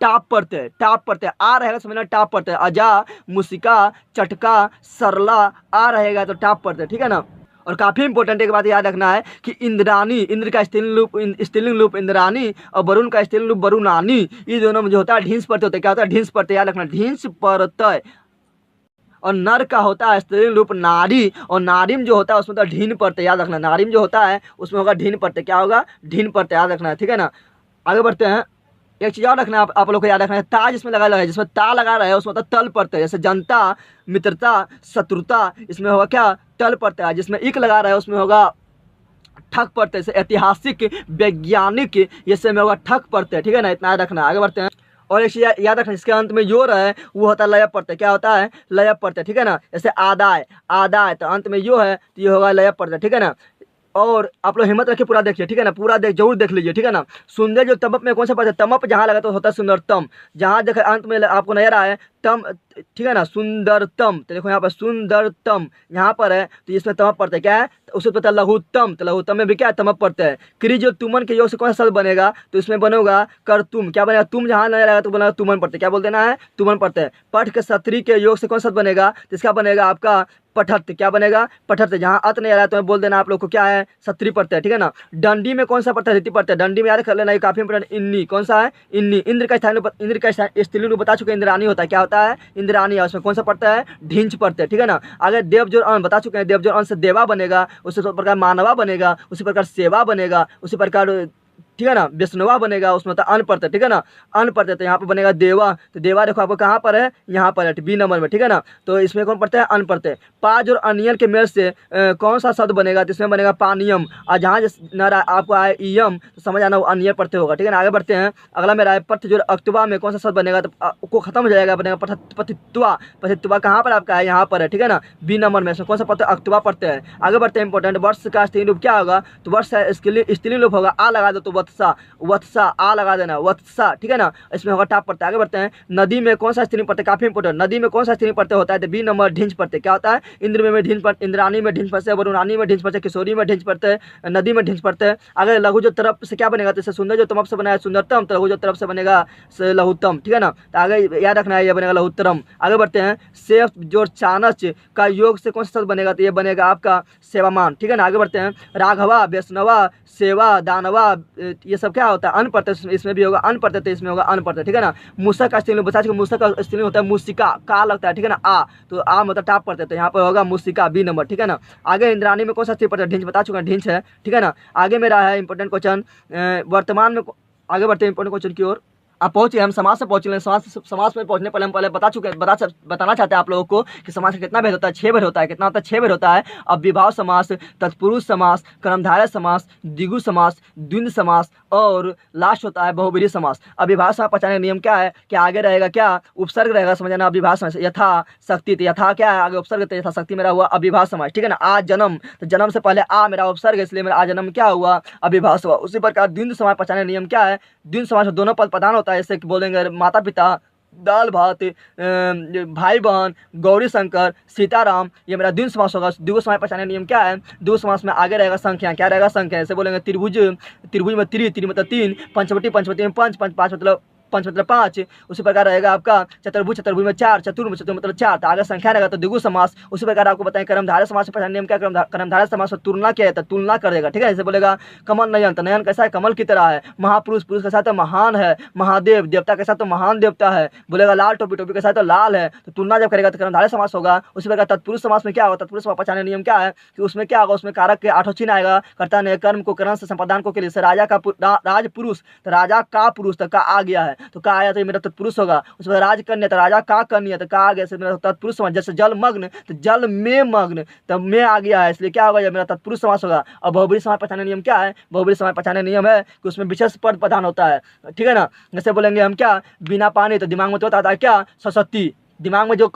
टाप प्रत्यय, टाप प्रत्यय आ रहेगा समझना, टाप प्रत्यय। अजा मुसिका चटका सरला आ रहेगा तो टाप प्रत्यय, ठीक है ना। और काफी इंपॉर्टेंट एक बात याद रखना है कि इंद्रानी, इंद्र का स्त्रीलिंग रूप इंद्रानी और वरुण का स्त्रीलिंग रूप वरुणानी, ये दोनों में जो होता है ढींस प्रत्यय होता है, क्या होता है, ढींस प्रत्यय, याद रखना ढींस प्रत्यय। और नर का होता है स्त्रीलिंग रूप नारी, और नारीम जो होता है उसमें होता है ढीन प्रत्यय, याद रखना। नारीम जो होता है उसमें होगा ढीन प्रत्यय, क्या होगा, ढीन प्रत्यय, याद रखना है, ठीक है ना। आगे बढ़ते हैं, एक चीज और रखना आप लोग को याद रखना है, ता जिसमें लगा है, जिसमें ता लगा रहा है उसमें होता है तल प्रत्यय। जैसे जनता, मित्रता, शत्रुता, इसमें होगा क्या, तल प्रत्यय। जिसमें इक लगा रहा है उसमें होगा ठक प्रत्यय। जैसे ऐतिहासिक, वैज्ञानिक, ये सब में होगा ठक प्रत्यय, ठीक है ना। इतना याद रखना। आगे बढ़ते हैं, और एक चीज याद रखना, इसके अंत में योर है वो होता है लय प्रत्यय, क्या होता है, लय प्रत्यय, ठीक है ना। जैसे आदाय, आदाय तो अंत में यो है तो ये होगा लय प्रत्यय, ठीक है ना। और आप लोग हिम्मत रखिए, पूरा देखिए, ठीक है ना, पूरा जरूर देख लीजिए, ठीक है ना। सुंदर जो तमप में कौन सा पड़ता है, तमप जहाँ लगा तो होता है सुंदरतम, जहाँ देखे अंत में आपको नजर आए तम, ठीक है ना, सुंदरतम, तो देखो यहाँ पर सुंदरतम यहाँ पर है, तो इसमें तमप पड़ता है, क्या है, तो उससे पता है लघुत्तम, तो लघुत्तम में भी क्या है, तमप पड़ता है। क्री जो तुमन के योग से कौन सा शब्द बनेगा, तो इसमें बनेगा कर तुम, क्या बनेगा, तुम जहाँ नजर आएगा तो बनेगा तुमन पड़ता है, क्या बोल देना है, तुमन पड़ता है। पठ के सत्री के योग से कौन सा शब्द बनेगा, तो इसका बनेगा आपका पठत, क्या बनेगा, पठत, जहाँ अत नहीं आ रहा है तो बोल देना आप लोग को क्या है, सत्री पड़ता है, ठीक है ना। डंडी में कौन सा पड़ता है, रीति पड़ता है, डंडी में याद कर लेना, ये काफी इंपोर्टेंट, इन्नी कौन सा है, इन्नी। इंद्र का स्थान, इंद्र का स्त्रीलिंग बता चुके, इंद्राणी होता है, क्या होता है, इंद्राणी है, उसमें कौन सा पड़ता है, ढींच पड़ता है, ठीक है ना। अगर देव जोर अन बता चुके हैं, देव जोर अन से देवा बनेगा, उसी प्रकार मानवा बनेगा, उसी प्रकार सेवा बनेगा, उसी प्रकार, ठीक है ना, विष्णुवा बनेगा, उसमें तो अन पड़ता है, ठीक है ना, अन पड़ता है, तो यहाँ पे बनेगा देवा, तो देवा देखो आपको कहाँ पर है, यहाँ पर है, बी नंबर में, ठीक है ना। तो इसमें कौन पड़ता है, अन पड़ता है। पाज और अनियन के मेल से कौन सा शब्द बनेगा, तो इसमें बनेगा पानियम, और जहाँ आपको आए इयम, तो समझ आना वो अनियन पढ़ते होगा, ठीक है ना। आगे बढ़ते हैं, अगला मेरा है पथ जो अक्तुबा में कौन सा शब्द बनेगा, तो को खत्म हो जाएगा, बनेगा पथित्वा, पथित्वा कहाँ पर आपका है, यहाँ पर है, ठीक है ना, बी नंबर में, इसमें कौन सा पढ़ते हैं, अक्तुबा पढ़ते हैं। आगे बढ़ते हैं, इंपॉर्टेंट, वर्ष का स्त्रीलिंग रूप क्या होगा, तो वर्ष स्त्रीलिंग रूप होगा, आ लगा दो तो वत्सा, वत्सा आ लगा देना, वत्सा, ठीक है ना, इसमें होगा टाप पड़ता है। आगे बढ़ते हैं, नदी में कौन सा स्त्रीलिंग पड़ता है, काफी इंपोर्टेंट, नदी में कौन सा स्त्रीलिंग पड़ते होता है, तो बी नंबर ढींच पड़ते, क्या होता है, इंद्र में ढींच पड़ते, इंद्राणी में ढींच पड़ते, वरुणानी में ढींच पड़ते, किशोरी में ढींच पड़ते हैं, नदी में ढींच पड़ते हैं। अगर लघु जो तरफ से क्या बनेगा, तो सुंदर जो तमप से बना है सुंदरतम, तो लघु जो तरफ से बनेगा लघुत्तम, ठीक है ना, तो आगे याद रखना है, ये बनेगा लघुत्तरम। आगे बढ़ते हैं, सेफ जो चाणच का योग से कौन सा शब्द बनेगा, तो ये बनेगा आपका सेवामान, ठीक है ना। आगे बढ़ते हैं, राघवा, वैष्णवा, सेवा, दानवा, ये सब क्या होता है, अन पड़ता है, इसमें भी होगा अन पड़ता है, तो इसमें होगा अन पड़ता है, ठीक है ना। मूसक का स्त्रीलिंग बता चुके, मूसक का स्त्रीलिंग होता है मूसिका, का लगता है, ठीक है ना, आ, तो आ मतलब टाप पड़ता है, तो यहाँ पर होगा मूसिका, बी नंबर, ठीक है ना। आगे इंद्राणी में कौन सा स्त्री पड़ता है, ढींच बता चुका, ढींच है, ठीक है ना। आगे मेरा है इंपॉर्टेंट क्वेश्चन, वर्तमान में, आगे बढ़ते हैं इंपॉर्टेंट क्वेश्चन की ओर। आप पहुंचे, हम समाज से पहुंच रहे, समाज में पहुंचने पहले हम पहले बताना चाहते हैं आप लोगों को कि समाज का कितना भेद होता है, 6 भेद होता है, कितना होता है, 6 भेद होता है। अब विभाव समास, तत्पुरुष समास, कर्मधारय समास, द्विगु समास, द्वंद्व समास, और लास्ट होता है बहुब्रीहि समास। अब विभाव समास पहचानने का नियम क्या है, कि आगे रहेगा क्या, उपसर्ग रहेगा, समझना। अब विभाव समास यथा शक्ति, तो यथा क्या है, आगे उपसर्ग, तो यथा शक्ति मेरा हुआ अविभाव समास, ठीक है ना। आ जन्म, तो जन्म से पहले आ मेरा उपसर्ग, इसलिए मेरा आ जन्म क्या हुआ, अविभाव समास। उसी प्रकार द्वंद्व समास पहचानने का नियम क्या है, द्वंद्व समास में दोनों पद प्रधान होता है, जैसे बोलेंगे माता पिता, दाल भात, भाई बहन, गौरी शंकर, सीताराम, ये मेरा द्वंद्व समास होगा। द्विगु समास पहचानने का नियम क्या है, द्विगु समास में आगे रहेगा संख्या, क्या रहेगा संख्या, जैसे बोलेंगे त्रिभुज, त्रिभुज में त्रि मतलब 3, पंचवटी, पंचवटी में 5, पाँच मतलब 5 मतलब 5। उसी प्रकार रहेगा आपका चतुर्भुज, चतुर्भुज में 4, चतुर्भुज मतलब 4, तो आगे संख्या रहेगा तो द्विगु समास। उसी प्रकार आपको बताएं कर्मधारय समास पहचानने नियम क्या, कर्मधारय समास में तुलना क्या है, तो तुलना कर देगा, ठीक है। जैसे बोलेगा कमल नयन, तो नयन कैसा है, कमल की तरह है। महापुरुष, पुरुष के साथ तो महान है। महादेव, देवता के साथ तो महान देवता है। बोलेगा लाल टोपी, टोपी के साथ तो लाल है, तो तुलना जब करेगा तो कर्मधारय समास होगा। उसी प्रकार तत्पुरुष समास में क्या होगा, तत्पुरुष समास पहचानने नियम क्या है, कि उसमें क्या होगा, उसमें कारक के 8 चिन्ह आएगा, कर्ता ने कर्म को करण से संपादन को के लिए, राजा का राजपुरुष, तो राजा का पुरुष, तो का आ गया है, तो का आया तो मेरा तत्पुरुष होगा। उसमें राज कन्या, तो राजा का कन्या, तो का आ गया, मेरा तत्पुरुष समास। जैसे जल मग्न, तो जल में मग्न, तब में आ गया है, इसलिए क्या होगा, ये मेरा तत्पुरुष समास होगा। और बहुब्रीहि समास पहचानने नियम क्या है, बहुब्रीहि समास पहचानने नियम है कि उसमें विशेष पद प्रधान होता है, ठीक है ना। जैसे बोलेंगे हम क्या, बिना पानी, तो दिमाग में तो आता है क्या, सरस्वती, दिमाग में जो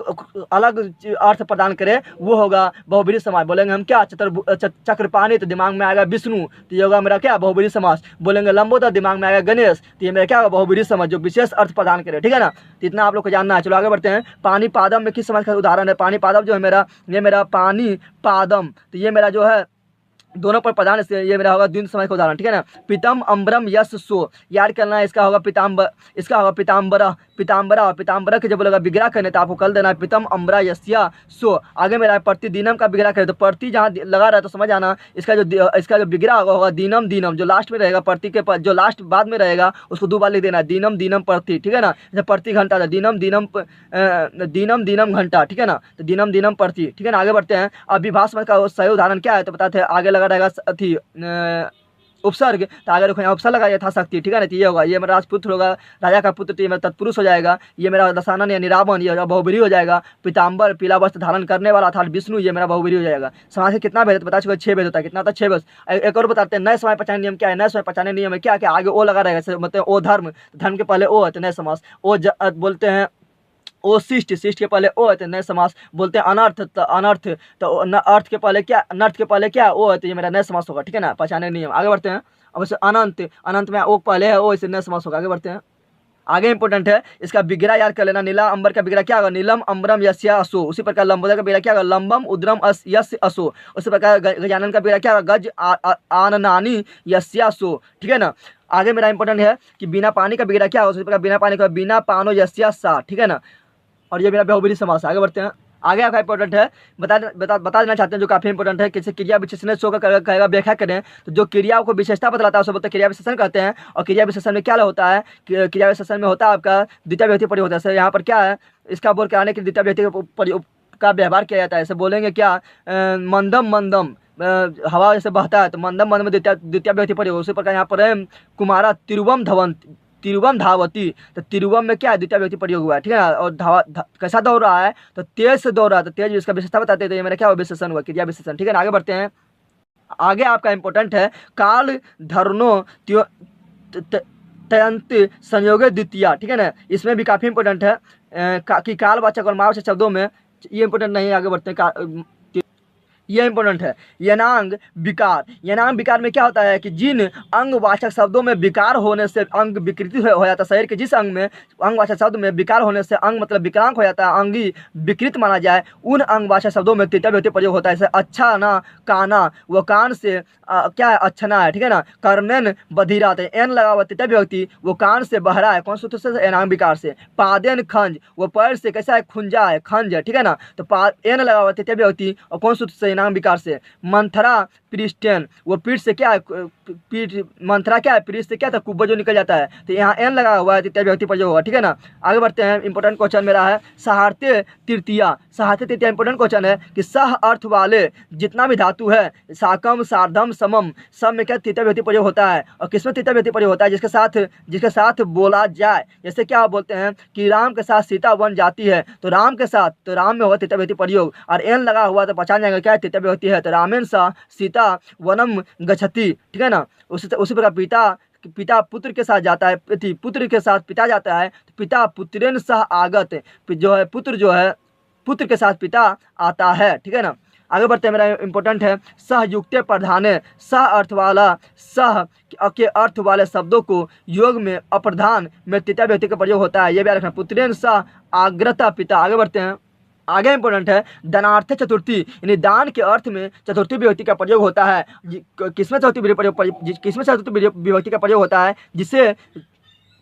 अलग अर्थ प्रदान करे वो होगा बहुब्रीहि समास। बोलेंगे हम क्या, चक्रपाणी, तो दिमाग में आएगा विष्णु, तो ये होगा मेरा क्या, बहुब्रीहि समास। बोलेंगे लंबोदर, दिमाग में आएगा गणेश, तो ये मेरा क्या होगा, बहुब्रीहि समास, जो विशेष अर्थ प्रदान करे, ठीक है ना। तो इतना आप लोग को जानना है। चलो आगे बढ़ते हैं, पानी पादम में किस समास का उदाहरण है, पानी पादम जो है मेरा, ये मेरा पानी पादम, तो ये मेरा जो है दोनों पर प्रधान, ये मेरा होगा द्वंद्व समास का उदाहरण, ठीक है ना। पितम अम्बरम यश सो, याद करना है, इसका होगा पिताम्बर, इसका होगा पिताम्बरा, पिताम्बरा, पिताम्बरा के जब बोलेगा विग्रह करने तो आपको कल देना है पितम अम्बरा यस्या सो। आगे मेरा है प्रतिदिनम का विग्रह करे, तो प्रति जहाँ लगा रहा है तो समझ आना, इसका जो विग्रह होगा दीनम दीनम, जो लास्ट में रहेगा प्रति के पास, जो लास्ट बाद में रहेगा उसको 2 बार लिख देना है, दीनम दीनम प्रति, ठीक है ना। जैसे प्रति घंटा था, दीनम दीनम दीनम दीनम घंटा, ठीक है ना, तो दीनम दीनम प्रति, ठीक है ना। आगे बढ़ते हैं, अविभाव समास का सही उदाहरण क्या है, तो बताते हैं, आगे लगा रहेगा अथी उपसर्ग, तो आगे देखो यहाँ उपसर्ग लगा यथाशक्ति, ठीक है ना। तो ये होगा, ये मेरा राजपुत्र होगा, राजा का पुत्र, तो ये मेरा तत्पुरुष हो जाएगा। ये मेरा दशानन यानी रावण, ये बहुब्रीहि हो जाएगा। पीताम्बर, पीला वस्त्र धारण करने वाला था विष्णु, ये मेरा बहुब्रीहि हो जाएगा। समास के कितना भेद बता चुका, 6 भेद होता है, कितना होता है, 6 भेद। एक और बताते हैं, नए समास पहचानने नियम क्या है, नए समास पहचानने नियम है क्या, आगे ओ लगा रहेगा, मतलब ओ धर्म, धर्म के पहले ओ है तो नए समास। ओ बोलते हैं ओ शिष्ट, शिष्ट के पहले ओ है तो नए समास बोलते हैं। अनर्थ तो अनर्थ, तो अर्थ के पहले क्या, अनर्थ के पहले क्या ओ है तो ये मेरा नए समास होगा, ठीक है ना, पहचाने नियम। आगे बढ़ते हैं। अब इसे अनंत, अनंत में ओ पहले है, ओ इसे नए समास होगा। आगे बढ़ते हैं। आगे इंपॉर्टेंट है, इसका विग्रह याद कर लेना। नीला अंबर का विग्रह क्या होगा, नीलम अम्बरम यस्या असो। उसी प्रकार लंबोदर का विग्रह क्या होगा, लंबम उद्रम यस्य असो। उसी प्रकार गजानन का विग्रह क्या होगा, गज आननानी यस्यासो, ठीक है ना। आगे मेरा इंपॉर्टेंट है कि बिना पानी का विग्रह क्या होगा, उसी प्रकार बिना पानी का बिना पानो यस्या सा, ठीक है ना। और ये मेरा बहुब्रीहि समास है। आगे बढ़ते हैं। आगे आपका इंपॉर्टेंट है, बता देना चाहते हैं जो काफी इंपॉर्टेंट है, किसी क्रिया विशेषण शो का कहेगा व्याख्या करें, तो जो क्रियाओं को विशेषता बतलाता है उसे बोलते हैं क्रिया विशेषण कहते हैं। और क्रिया विशेषण में क्या होता है, क्रिया विशेषण में होता है आपका द्वितीय विभक्ति प्रयोग होता है। जैसे यहाँ पर क्या है, इसका बोल कराने के द्वितीय विभक्ति का व्यवहार किया जाता है। ऐसे बोलेंगे क्या, मंदम मंदम, हवा जैसे बहता है तो मंदम मंदम में द्वितीय विभक्ति प्रयोग। उसी प्रकार यहाँ पर है कुमारा तिरुवम धवंत, तिरुवम धावती, तो तिरुवम में क्या है, द्वितीय व्यक्ति प्रयोग हुआ है, ठीक है ना। और कैसा दौड़ रहा है, तो तेज से दौड़ रहा है, तो तेज इसका विशेषता बताते हैं, तो ये मेरा क्या हुआ, विशेषण हुआ, क्रिया विशेषण, ठीक है ना। आगे बढ़ते हैं। आगे आपका इंपॉर्टेंट है काल धरनो तयंत संयोग द्वितीय, ठीक है ना। इसमें भी काफी इंपॉर्टेंट है कि कालवाचक और मावाचक शब्दों में, ये इंपॉर्टेंट नहीं है। आगे बढ़ते हैं। यह इंपॉर्टेंट है, यनांग विकार। यनांग विकार में क्या होता है कि जिन अंगवाचक शब्दों में विकार होने से अंग विकृति हो जाता है, शरीर के जिस अंग में अंगवाचक शब्द में विकार होने से अंग मतलब विकलांग हो जाता है, अंगी विकृत माना जाए, उन अंगवाचक शब्दों में तृतीय विभक्ति प्रयोग होता है। जैसे अच्छा ना, काना, वो कान से क्या है, अच्छना है, ठीक है ना। कर्णन बधिरा, एन लगा हुआ तृतीय विभक्ति, वो कान से बहरा है, कौन सूत्र से, एनांग विकार से। पादेन खंज, वो पैर से कैसा है, खुंजा है, खंज है, ठीक है ना। तो एन लगा हुआ तृतीय विभक्ति और कौन सूत्र से, एनांग विकार से। मंथरा पृष्ठन, वो पीठ से क्या है, पीठ, मंथरा क्या है, पीठ से क्या था, कुब्बा जो निकल जाता है, तो यहाँ एन लगा हुआ है, तृतीय विभक्ति प्रयोग होगा, ठीक है ना। आगे बढ़ते हैं। इंपॉर्टेंट क्वेश्चन मेरा है सहार्ते तृतीया। सहार्ते तृतीया इंपॉर्टेंट क्वेश्चन है कि सह अर्थ वाले जितना भी धातु है, साकम सार्धम समम, सब में क्या तृतीय विभक्ति प्रयोग होता है। और किसमें तृतीय विभक्ति प्रयोग होता है, जिसके साथ बोला जाए। जैसे क्या बोलते हैं कि राम के साथ सीता वन जाती है, तो राम के साथ, तो राम में होगा तृतीय विभक्ति प्रयोग, और एन लगा हुआ तो पहचान जाएंगे क्या तृतीय विभक्ति है, तो रामेन सा सीता वनम गच्छति, ठीक है ना। उसी प्रकार पिता पुत्र के साथ जाता है, पुत्र के साथ पिता जाता है, तो पिता पुत्रेन सह आगत, जो है पुत्र, जो है पुत्र के साथ पिता आता है, ठीक है ना। आगे बढ़ते हैं। मेरा इंपॉर्टेंट है सहयुक्त प्रधान। सह अर्थ वाला, सह के अर्थ वाले शब्दों को योग में अप्रधान में तृतीय विभक्ति का प्रयोग होता है, यह भी याद रखना। पुत्रेन सह आग्रता पिता। आगे बढ़ते हैं। आगे इंपॉर्टेंट है दानार्थ चतुर्थी, यानी दान के अर्थ में चतुर्थी विभक्ति का प्रयोग होता है। किसमें चतुर्थी विभक्ति का प्रयोग होता है,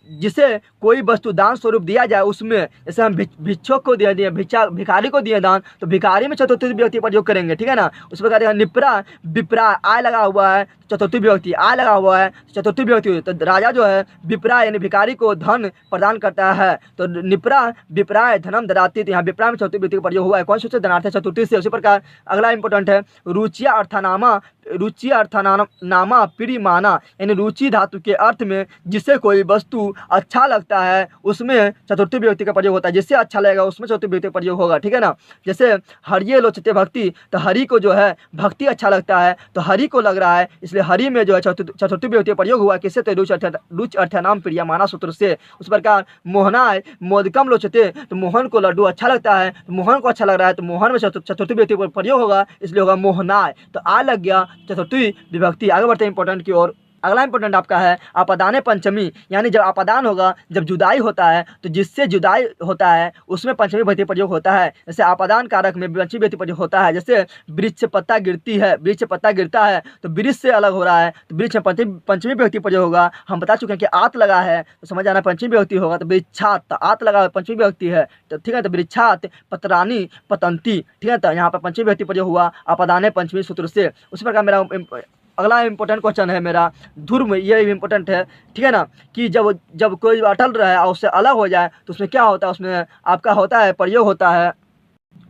जिसे कोई वस्तु दान स्वरूप दिया जाए उसमें, जैसे हम भिक्षुक को दिए भिखारी को दिए दान, तो भिखारी में चतुर्थी विभक्ति प्रयोग करेंगे, ठीक है ना। उस प्रकार निपरा विप्रा, आय लगा हुआ है, चतुर्थी विभक्ति, आय लगा हुआ है, चतुर्थी विभक्ति। तो राजा जो है विप्रा यानी भिखारी को धन प्रदान करता है, तो निपरा विप्राय धनम ददाति, तो यहाँ विप्रा में चतुर्थी विभक्ति का प्रयोग हुआ है, कौन से, धनार्थ चतुर्थी से। उसी प्रकार अगला इंपॉर्टेंट है रुचिया अर्थनामा। रुचि अर्थनामा प्रियमाना, यानी रुचि धातु के अर्थ में जिसे कोई वस्तु अच्छा लगता है उसमें चतुर्थी विभक्ति का प्रयोग होता है, जिससे अच्छा लगेगा उसमें चतुर्थी विभक्ति का प्रयोग होगा, ठीक है ना। जैसे हरिये लोचते भक्ति, तो हरि को जो है भक्ति अच्छा लगता है, तो हरि को लग रहा है, इसलिए हरि में जो है चतुर्थी विभक्ति का प्रयोग हुआ, किससे, तो रुचि अर्थनाम प्रियमाना सूत्र से। उस प्रकार मोहनाय मोदकम लोचते, तो मोहन को लड्डू अच्छा लगता है, तो मोहन को अच्छा लग रहा है, तो मोहन में चतुर्थी विभक्ति का प्रयोग होगा, इसलिए होगा मोहनाय, तो आ लग गया चतुर्थी विभक्ति। आगे बढ़ते हैं इंपॉर्टेंट की ओर। अगला इंपॉर्टेंट आपका है अपदाने पंचमी, यानी जब अपदान होगा, जब जुदाई होता है, तो जिससे जुदाई होता है उसमें पंचमी विभक्ति प्रयोग होता है। जैसे अपदान कारक में पंचमी विभक्ति प्रयोग होता है, जैसे वृक्ष पत्ता गिरती है, वृक्ष पत्ता गिरता है, तो वृक्ष से अलग हो रहा है, तो वृक्ष में पंचमी विभक्ति प्रयोग होगा। हम बता चुके हैं कि आत लगा है तो समझ आना पंचमी विभक्ति होगा, तो वृक्षात, आत लगा पंचमी विभक्ति है, तो ठीक है, तो वृक्षात पतरानी पतंती, ठीक है, तो यहाँ पर पंचमी विभक्ति प्रयोग हुआ अपदाने पंचमी सूत्र से। उसी प्रकार मेरा अगला इंपॉर्टेंट क्वेश्चन है मेरा ध्रुव, ये भी इंपॉर्टेंट है, ठीक है ना, कि जब कोई अटल रहे और उससे अलग हो जाए तो उसमें क्या होता है, उसमें आपका होता है प्रयोग होता है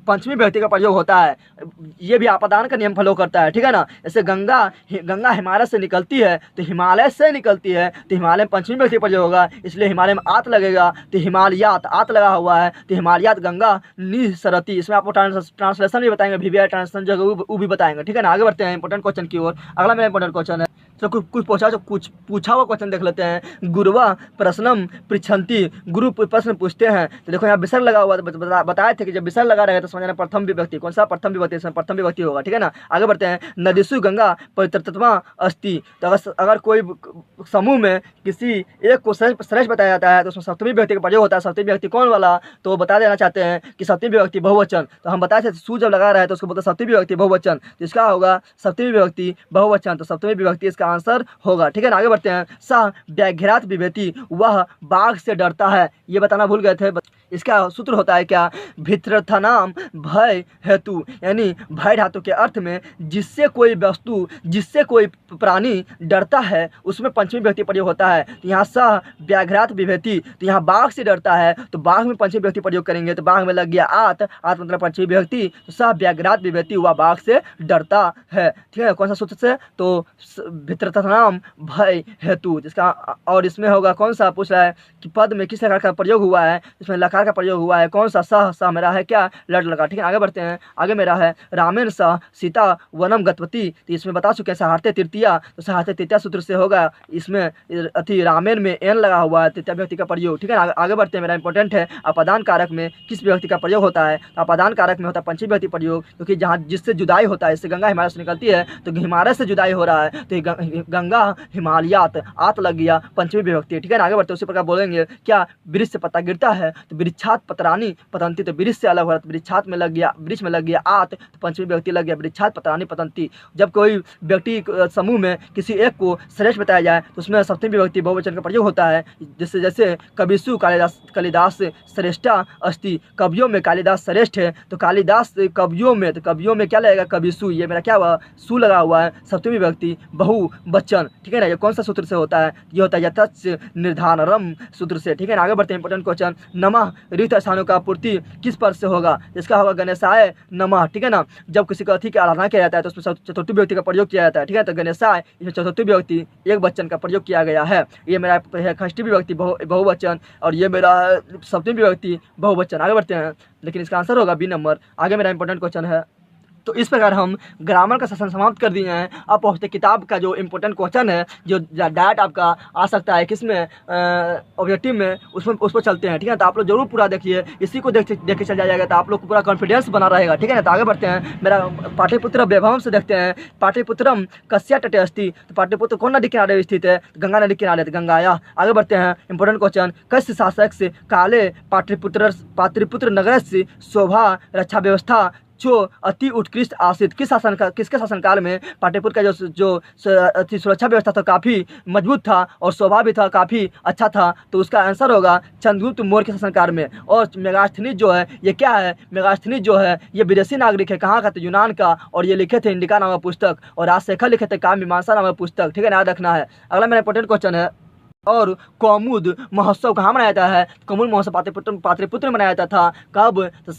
पंचमी विभक्ति का प्रयोग होता है। ये भी अपदान का नियम फॉलो करता है, ठीक है ना। जैसे गंगा हिमालय से निकलती है, तो हिमालय से निकलती है, तो हिमालय में पंचमी विभक्ति प्रयोग होगा, इसलिए हिमालय में आत लगेगा, तो हिमालयात, आत लगा हुआ है, तो हिमालयात गंगा निसरती। इसमें आपको ट्रांसलेशन भी बताएंगे, VVI ट्रांसलेशन जो वो भी बताएंगे, ठीक है ना। आगे बढ़ते हैं इंपॉर्टेंट क्वेश्चन की ओर। अगला मेरा इंपॉर्टेंट क्वेश्चन है चलो कुछ पूछा हुआ क्वेश्चन देख लेते हैं। गुरुवा प्रश्नम पृच्छन्ति, गुरु प्रश्न पूछते हैं। तो देखो यहाँ विसर्ग लगा हुआ, बताए थे कि जब विसर्ग लगा रहेगा तो समझना प्रथम विभक्ति। कौन सा प्रथम विभक्ति? इसमें प्रथम विभक्ति होगा, ठीक है ना। आगे बढ़ते हैं। नदीसु गंगा पवित्रतमा अस्ति, तो अगर कोई समूह में किसी एक को श्रेष्ठ बताया जाता है तो उसमें सप्तमी विभक्ति का प्रयोग होता है। सप्तमी विभक्ति कौन वाला? तो बता देना चाहते हैं कि सप्तमी विभक्ति बहुवचन। तो हम बताए थे सु जब लगा रहा है तो उसको बोलते हैं सप्तमी विभक्ति बहुवचन, तो इसका होगा सप्तमी विभक्ति बहुवचन, तो सप्तमी विभक्ति इसका आंसर होगा, ठीक है ना। आगे बढ़ते हैं। सह व्याघ्रात विभेति, वह बाघ से डरता है, ये बताना भूल गए थे। इसका सूत्र होता है क्या? भित्रथनाम भय हेतु, यानी भय धातु के अर्थ में जिससे कोई वस्तु, जिससे कोई प्राणी डरता है उसमें पंचमी विभक्ति प्रयोग होता है। तो यहाँ सह व्याघ्रात विभेति, तो यहाँ बाघ से डरता है तो बाघ में पंचमी विभक्ति प्रयोग करेंगे, तो बाघ में लग गया आत, आत मतलब पंचमी विभक्ति, तो सह व्याघ्रात विभेति, वह बाघ से डरता है, ठीक है। कौन सा सूत्र से? तो भित्रथनाम भय हेतु, जिसका और इसमें होगा कौन सा? पूछ रहा है कि पद में किस लकार का प्रयोग हुआ है, इसमें लकार का प्रयोग हुआ है कौन सा? सह मेरा है क्या? लट लगा, ठीक है। आगे बढ़ते हैं। आगे मेरा है रामेण सह सीता वनम गतवती, तो इसमें बता चुके हैं सहार्ते तृतीया, तो सहार्ते तृतीया सूत्र से होगा। इसमें अति रामेण में एन लगा हुआ है, तृतीया विभक्ति का प्रयोग, ठीक है। आगे बढ़ते हैं। मेरा इंपॉर्टेंट है अपादान कारक में किस विभक्ति का प्रयोग होता है? तो अपादान कारक में होता है पंचमी विभक्ति प्रयोग, क्योंकि जहाँ जिससे जुदाई होता है, इससे गंगा हिमालय से निकलती है तो हिमालय से जुदाई हो रहा है तो गंगा हिमालयात, आत लग गया पंचमी विभक्ति, ठीक है ना। आगे बढ़ते उसी प्रकार बोलेंगे क्या? वृक्ष से पत्ता गिरता है तो वृक्षात पत्राणी पतंती, तो वृक्ष से अलग हो रहा है तो वृक्षात में लग गया, वृक्ष में लग गया आत, तो पंचमी विभक्ति लग गया वृक्षात पत्राणी पतंती। जब कोई व्यक्ति समूह में किसी एक को श्रेष्ठ बताया जाए तो उसमें सप्तमी विभक्ति बहुवचन का प्रयोग होता है। जैसे कविसु कालिदास श्रेष्ठा अस्ति, कवियों में कालिदास श्रेष्ठ है तो कालिदास कवियों में, तो कवियों में क्या लगेगा? कविसु, ये मेरा क्या हुआ? सु लगा हुआ है, सप्तमी विभक्ति बहुवचन, ठीक है ना। ये कौन सा सूत्र से होता है? ये होता है यथच निर्धारम सूत्र से, ठीक है ना। आगे बढ़ते हैं। Important question. नमः रिक्त स्थानों का पूर्ति किस पर से होगा? इसका होगा गणेशाय नमः, ठीक है ना। जब किसी का अति की आराधना किया जाता है तो उसमें चतुर्थी विभक्ति का प्रयोग किया जाता है, ठीक है। तो गणेशाय, इसमें चतुर्थी विभक्ति एक वचन का प्रयोग किया गया है। ये मेरा है षष्ठी विभक्ति बहुवचन और ये मेरा सप्तमी विभक्ति बहुवचन। आगे बढ़ते हैं, लेकिन इसका आंसर होगा बी नंबर। आगे मेरा इंपॉर्टेंट क्वेश्चन है। तो इस प्रकार हम ग्रामर का सेशन समाप्त कर दिए हैं। अब पहुँचते किताब का जो इम्पोर्टेंट क्वेश्चन है, जो डायरेक्ट आपका आ सकता है किसमें? ऑब्जेक्टिव में, उस पर चलते हैं, ठीक है। तो आप लोग जरूर पूरा देखिए, इसी को देख के चल जाएगा तो आप लोग को पूरा कॉन्फिडेंस बना रहेगा, ठीक है ना। तो आगे बढ़ते हैं। मेरा पाटलिपुत्र वैभवम से देखते हैं। पाटलिपुत्रम कस्या तटे अस्ति, तो पाटलिपुत्र कौन नदी किनारे स्थित है? गंगा नदी किनारे, तो गंगाया। आगे बढ़ते हैं। Important question. कस्य शासक से काले पाटलिपुत्र नगर से शोभा रक्षा व्यवस्था जो अति उत्कृष्ट आसित, किसके शासनकाल में पाटलिपुत्र का जो अति सुरक्षा व्यवस्था था काफ़ी मजबूत था और शोभा भी था, काफ़ी अच्छा था, तो उसका आंसर होगा चंद्रगुप्त मौर्य के शासनकाल में। और मेगास्थनीज जो है ये क्या है? मेगास्थनीज जो है ये विदेशी नागरिक है, कहाँ का? तो यूनान का, और ये लिखे थे इंडिका नामक पुस्तक, और राजशेखर लिखे थे काव्य मीमांसा नामक पुस्तक, ठीक है, याद रखना है। अगला मेरा इंपॉर्टेंट क्वेश्चन है। और कौमुद महोत्सव कहाँ मनाया जाता है? कौमुद महोत्सव पाटलिपुत्र में मनाया जाता था। कब? तो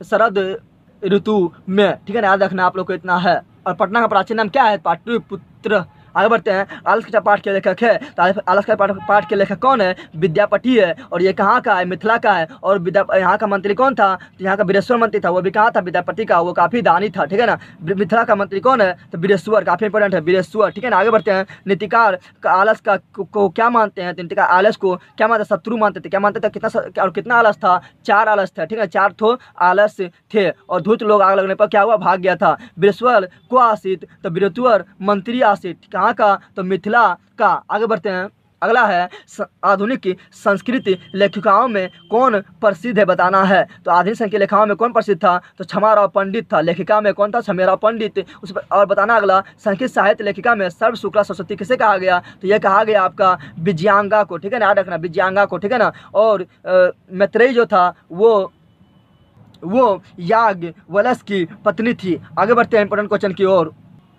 शरद ऋतु में, ठीक है ना, याद रखना आप लोग को इतना है। और पटना का प्राचीन नाम क्या है? पाटलिपुत्र। आगे बढ़ते हैं। आलस का पाठ के लेखक है, तो आलस का पाठ के लेखक कौन है? विद्यापति है, और ये कहाँ का है? मिथिला का है। और यहाँ का मंत्री कौन था? तो यहाँ का वीरेश्वर मंत्री था, वो भी कहाँ था? विद्यापति का, वो काफ़ी दानी था, ठीक है ना। मिथिला का मंत्री कौन है? तो वीरेश्वर, काफ़ी इंपॉर्टेंट है वीरेश्वर, ठीक है ना। आगे बढ़ते हैं। नीतिकार का आलस को क्या मानते हैं? तो नीतिकार आलस को क्या मानते? शत्रु मानते थे। क्या मानते थे? कितना आलस था? 4 आलस था, ठीक है, 4 ठो आलस थे, और धूर्त लोग आग लगने पर क्या हुआ? भाग गया था। वीरेश्वर को आसित, तो वीरेश्वर मंत्री आसित, कहाँ का? तो मिथिला का। आगे बढ़ते हैं। अगला है आधुनिक संस्कृत लेखिकाओं में कौन प्रसिद्ध है? बताना है। तो आधुनिक संस्कृत लेखिकाओं में कौन प्रसिद्ध था? तो क्षमाराव पंडित था। लेखिका में कौन था? क्षमाराव पंडित। उस पर और बताना अगला, संस्कृत साहित्य लेखिका में सर्व शुक्ला सरस्वती किसे कहा गया? तो यह कहा गया आपका विजयांगा को, ठीक है ना, याद रखना विजयांगा को, ठीक है ना। और मैत्रेयी जो था वो याज्ञवल्क्य की पत्नी थी। आगे बढ़ते हैं इंपॉर्टेंट क्वेश्चन की ओर।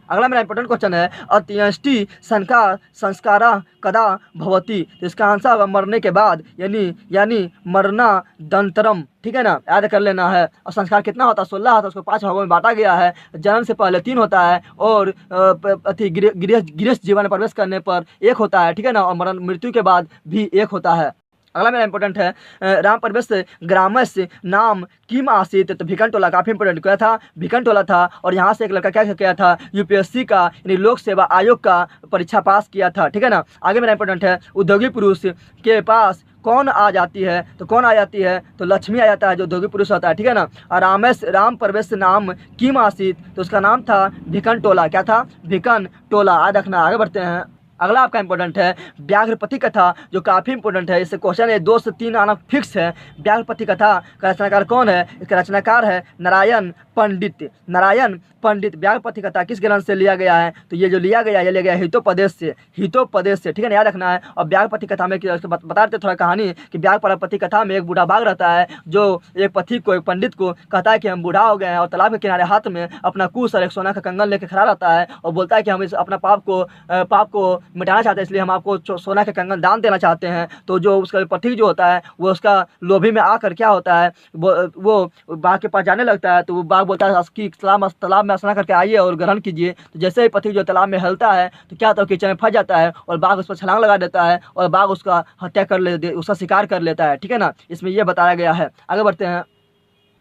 अगला मेरा इंपॉर्टेंट क्वेश्चन है। अंत्येष्टि संस्कारा कदा भवति, तो इसका आंसर होगा मरने के बाद, यानी मरणादंतरम, ठीक है ना, याद कर लेना है। और संस्कार कितना होता है? 16 होता है, उसको 5 भागों में बांटा गया है। जन्म से पहले 3 होता है, और गृहस्थ जीवन में प्रवेश करने पर 1 होता है, ठीक है ना, और मृत्यु के बाद भी 1 होता है। अगला मेरा इंपॉर्टेंट है राम परवेश ग्रामस्य नाम किम आसीत। तो भिकन टोला काफी इंपॉर्टेंट क्या था, भिकन टोला था। और यहाँ से एक लड़का क्या किया था, यूपीएससी का यानी लोक सेवा आयोग का परीक्षा पास किया था, ठीक है ना। आगे मेरा इंपॉर्टेंट है उद्योगी पुरुष के पास कौन आ जाती है, तो कौन आ जाती है, तो लक्ष्मी आ जाता है जो उद्योगी पुरुष होता है, ठीक है ना। और राम परवेश नाम किम आसीत, तो उसका नाम था भिकन टोला। क्या था, भिकन टोला। याद रखना। आगे बढ़ते हैं। अगला आपका इंपॉर्टेंट है व्याघ्रपति कथा, जो काफ़ी इंपॉर्टेंट है। इससे क्वेश्चन है 2 से 3 आना फिक्स है। व्याघ्रपति कथा का रचनाकार कौन है, इसका रचनाकार है नारायण पंडित। नारायण पंडित। व्याघ्रपति कथा किस ग्रंथ से लिया गया है, तो ये जो लिया गया ये लिया गया हितोपदेश से, हितोपदेश से, ठीक है ना। याद रखना है। और व्याघ्रपति कथा में बता देते थोड़ा कहानी कि व्याघ्रपति कथा में एक बूढ़ा बाघ रहता है जो एक पथिक को, एक पंडित को कहता है कि हम बूढ़ा हो गए हैं, और तालाब के किनारे हाथ में अपना कुश और एक सोना का कंगन लेकर खड़ा रहता है और बोलता है कि हम इस अपना पाप को मिटाना चाहते हैं, इसलिए हम आपको सोना के कंगन दान देना चाहते हैं। तो जो उसका पथिक जो होता है वो उसका लोभी में आकर क्या होता है, वो बाघ के पास जाने लगता है। तो वो बाघ बोलता है कि तालाब में स्नान करके आइए और ग्रहण कीजिए। तो जैसे ही पथिक जो तालाब में हिलता है तो क्या होता है, कीचड़ में फंस जाता है और बाघ उस पर छलांग लगा देता है और बाघ उसका हत्या कर उसका शिकार कर लेता है, ठीक है ना। इसमें यह बताया गया है। आगे बढ़ते हैं।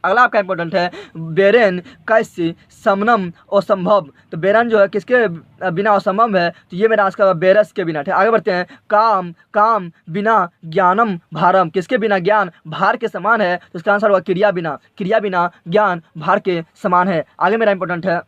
अगला आपका इंपॉर्टेंट है बेरेन कैसी समनम असंभव। तो बेरन जो है किसके बिना असंभव है, तो ये मेरा आज का बेरस के बिना, ठीक। आगे बढ़ते हैं। काम बिना ज्ञानम भारम। किसके बिना ज्ञान भार के समान है, तो इसका आंसर होगा क्रिया बिना ज्ञान भार के समान है। आगे मेरा इंपॉर्टेंट है।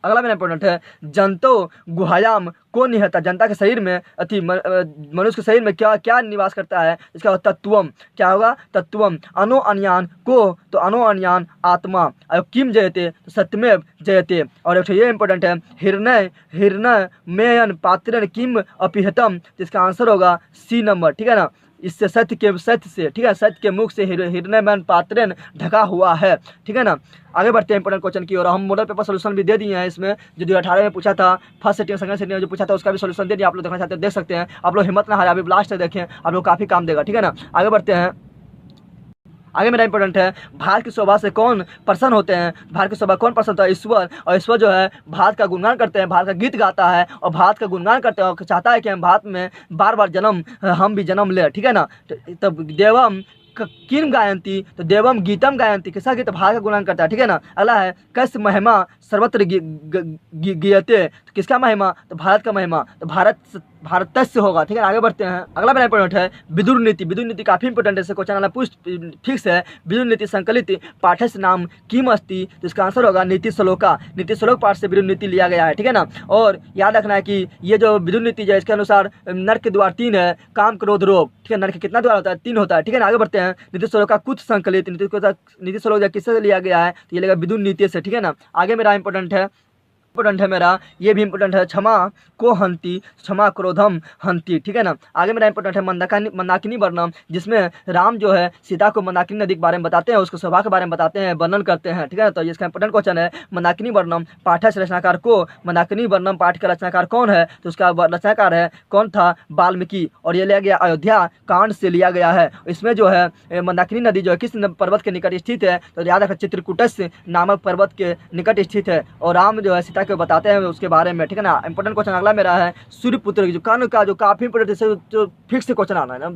अगला मेरा इंपॉर्टेंट है जंतो गुहायाम को निहता। जनता के शरीर में मनुष्य के शरीर में क्या क्या निवास करता है, इसका तत्वम। क्या होगा, तत्वम। अनो अन्यान को, तो अनो अन्यान आत्मा। और किम जयते, तो सत्यमेव जयते। और एक ये इंपॉर्टेंट है हिरण्य मेयन पात्रेण किम अपिहतम, तो इसका आंसर होगा सी नंबर, ठीक है ना। इससे सत्य से, ठीक है, सत्य के मुख से हिरण्यमय पात्रेण ढका हुआ है, ठीक है ना। आगे बढ़ते हैं इंपॉर्टेंट क्वेश्चन की और हम मॉडल पेपर सोल्यूशन भी दे दिए हैं इसमें। जो 2018 में पूछा था, फर्स्ट सेटिंग सेकंड सेटिंग में जो पूछा था उसका भी सोल्यूशन दे दिया। आप लोग देखना चाहते हैं देख सकते हैं। आप लोग हिम्मत ना हारें, अभी लास्ट तक देखें, आप लोग काफ़ी काम देगा, ठीक है ना। आगे बढ़ते हैं। आगे मेरा इंपॉर्टेंट है भारत की शोभा से कौन प्रसन्न होते हैं। भारत की शोभा कौन प्रसन्न होता है, ईश्वर। और ईश्वर जो है भारत का गुणगान करते हैं, भारत का गीत गाता है और भारत का गुणगान करते हैं और चाहता है कि हम भारत में बार बार हम भी जन्म ले, ठीक है ना। तब देवम किम गायंती, तो देवम गीतम गायंती। किसका गीत, भारत का गुणगान करता है, ठीक है ना। अगला है कस महिमा सर्वत्र गीयते, तो किसका महिमा, तो भारत का महिमा। तो भारत से होगा, ठीक है। आगे बढ़ते हैं। अगला मेरा इंपॉर्टेंट है विदुर नीति काफी इंपॉर्टेंट है। क्वेश्चन वाला फिक्स है। विदुर नीति संकलित पाठ्य नाम किम अस्ति, तो इसका आंसर होगा नीति श्लोक पाठ से विदुर नीति लिया गया है, ठीक है ना। और याद रखना है कि ये जो विदुर नीति है इसके अनुसार नर के द्वार 3 है, काम क्रोध लोभ, ठीक है। नर के कितना द्वार होता है, 3 होता है, ठीक है ना। आगे बढ़ते हैं। नीति श्लोक का कुछ संकलित, नीति श्लोक किससे लिया गया है, तो ये लेगा विदुर नीति से, ठीक है ना। आगे मेरा इंपॉर्टेंट है मेरा, ये भी इंपॉर्टेंट है क्षमा को हंती क्षमा क्रोधम हंती, ठीक है ना। आगे मेरा इंपॉर्टेंट है मंदाकिनी वर्णम, जिसमें राम जो है सीता को मंदाकिनी नदी के बारे में बताते हैं, उसको शोभा के बारे में बताते हैं, वर्णन करते हैं, ठीक है ना। तो इसका इंपॉर्टेंट क्वेश्चन है मंदाकिनी वर्णम पाठ से रचनाकार को। मंदाकिनी वर्णम पाठ का रचनाकार कौन है, तो उसका रचनाकार है कौन था, वाल्मीकि। और ये लिया गया अयोध्या कांड से लिया गया है। इसमें जो है मंदाकिनी नदी जो है किस पर्वत के निकट स्थित है, तो याद रखना चित्रकूटस नामक पर्वत के निकट स्थित है। और राम जो है सीता को बताते हैं उसके बारे में, ठीक है ना। इंपॉर्टेंट क्वेश्चन अगला मेरा है सूर्यपुत्र जो कर्ण का जो काफी इंपॉर्टेंट है, जो फिक्स से क्वेश्चन आना है ना,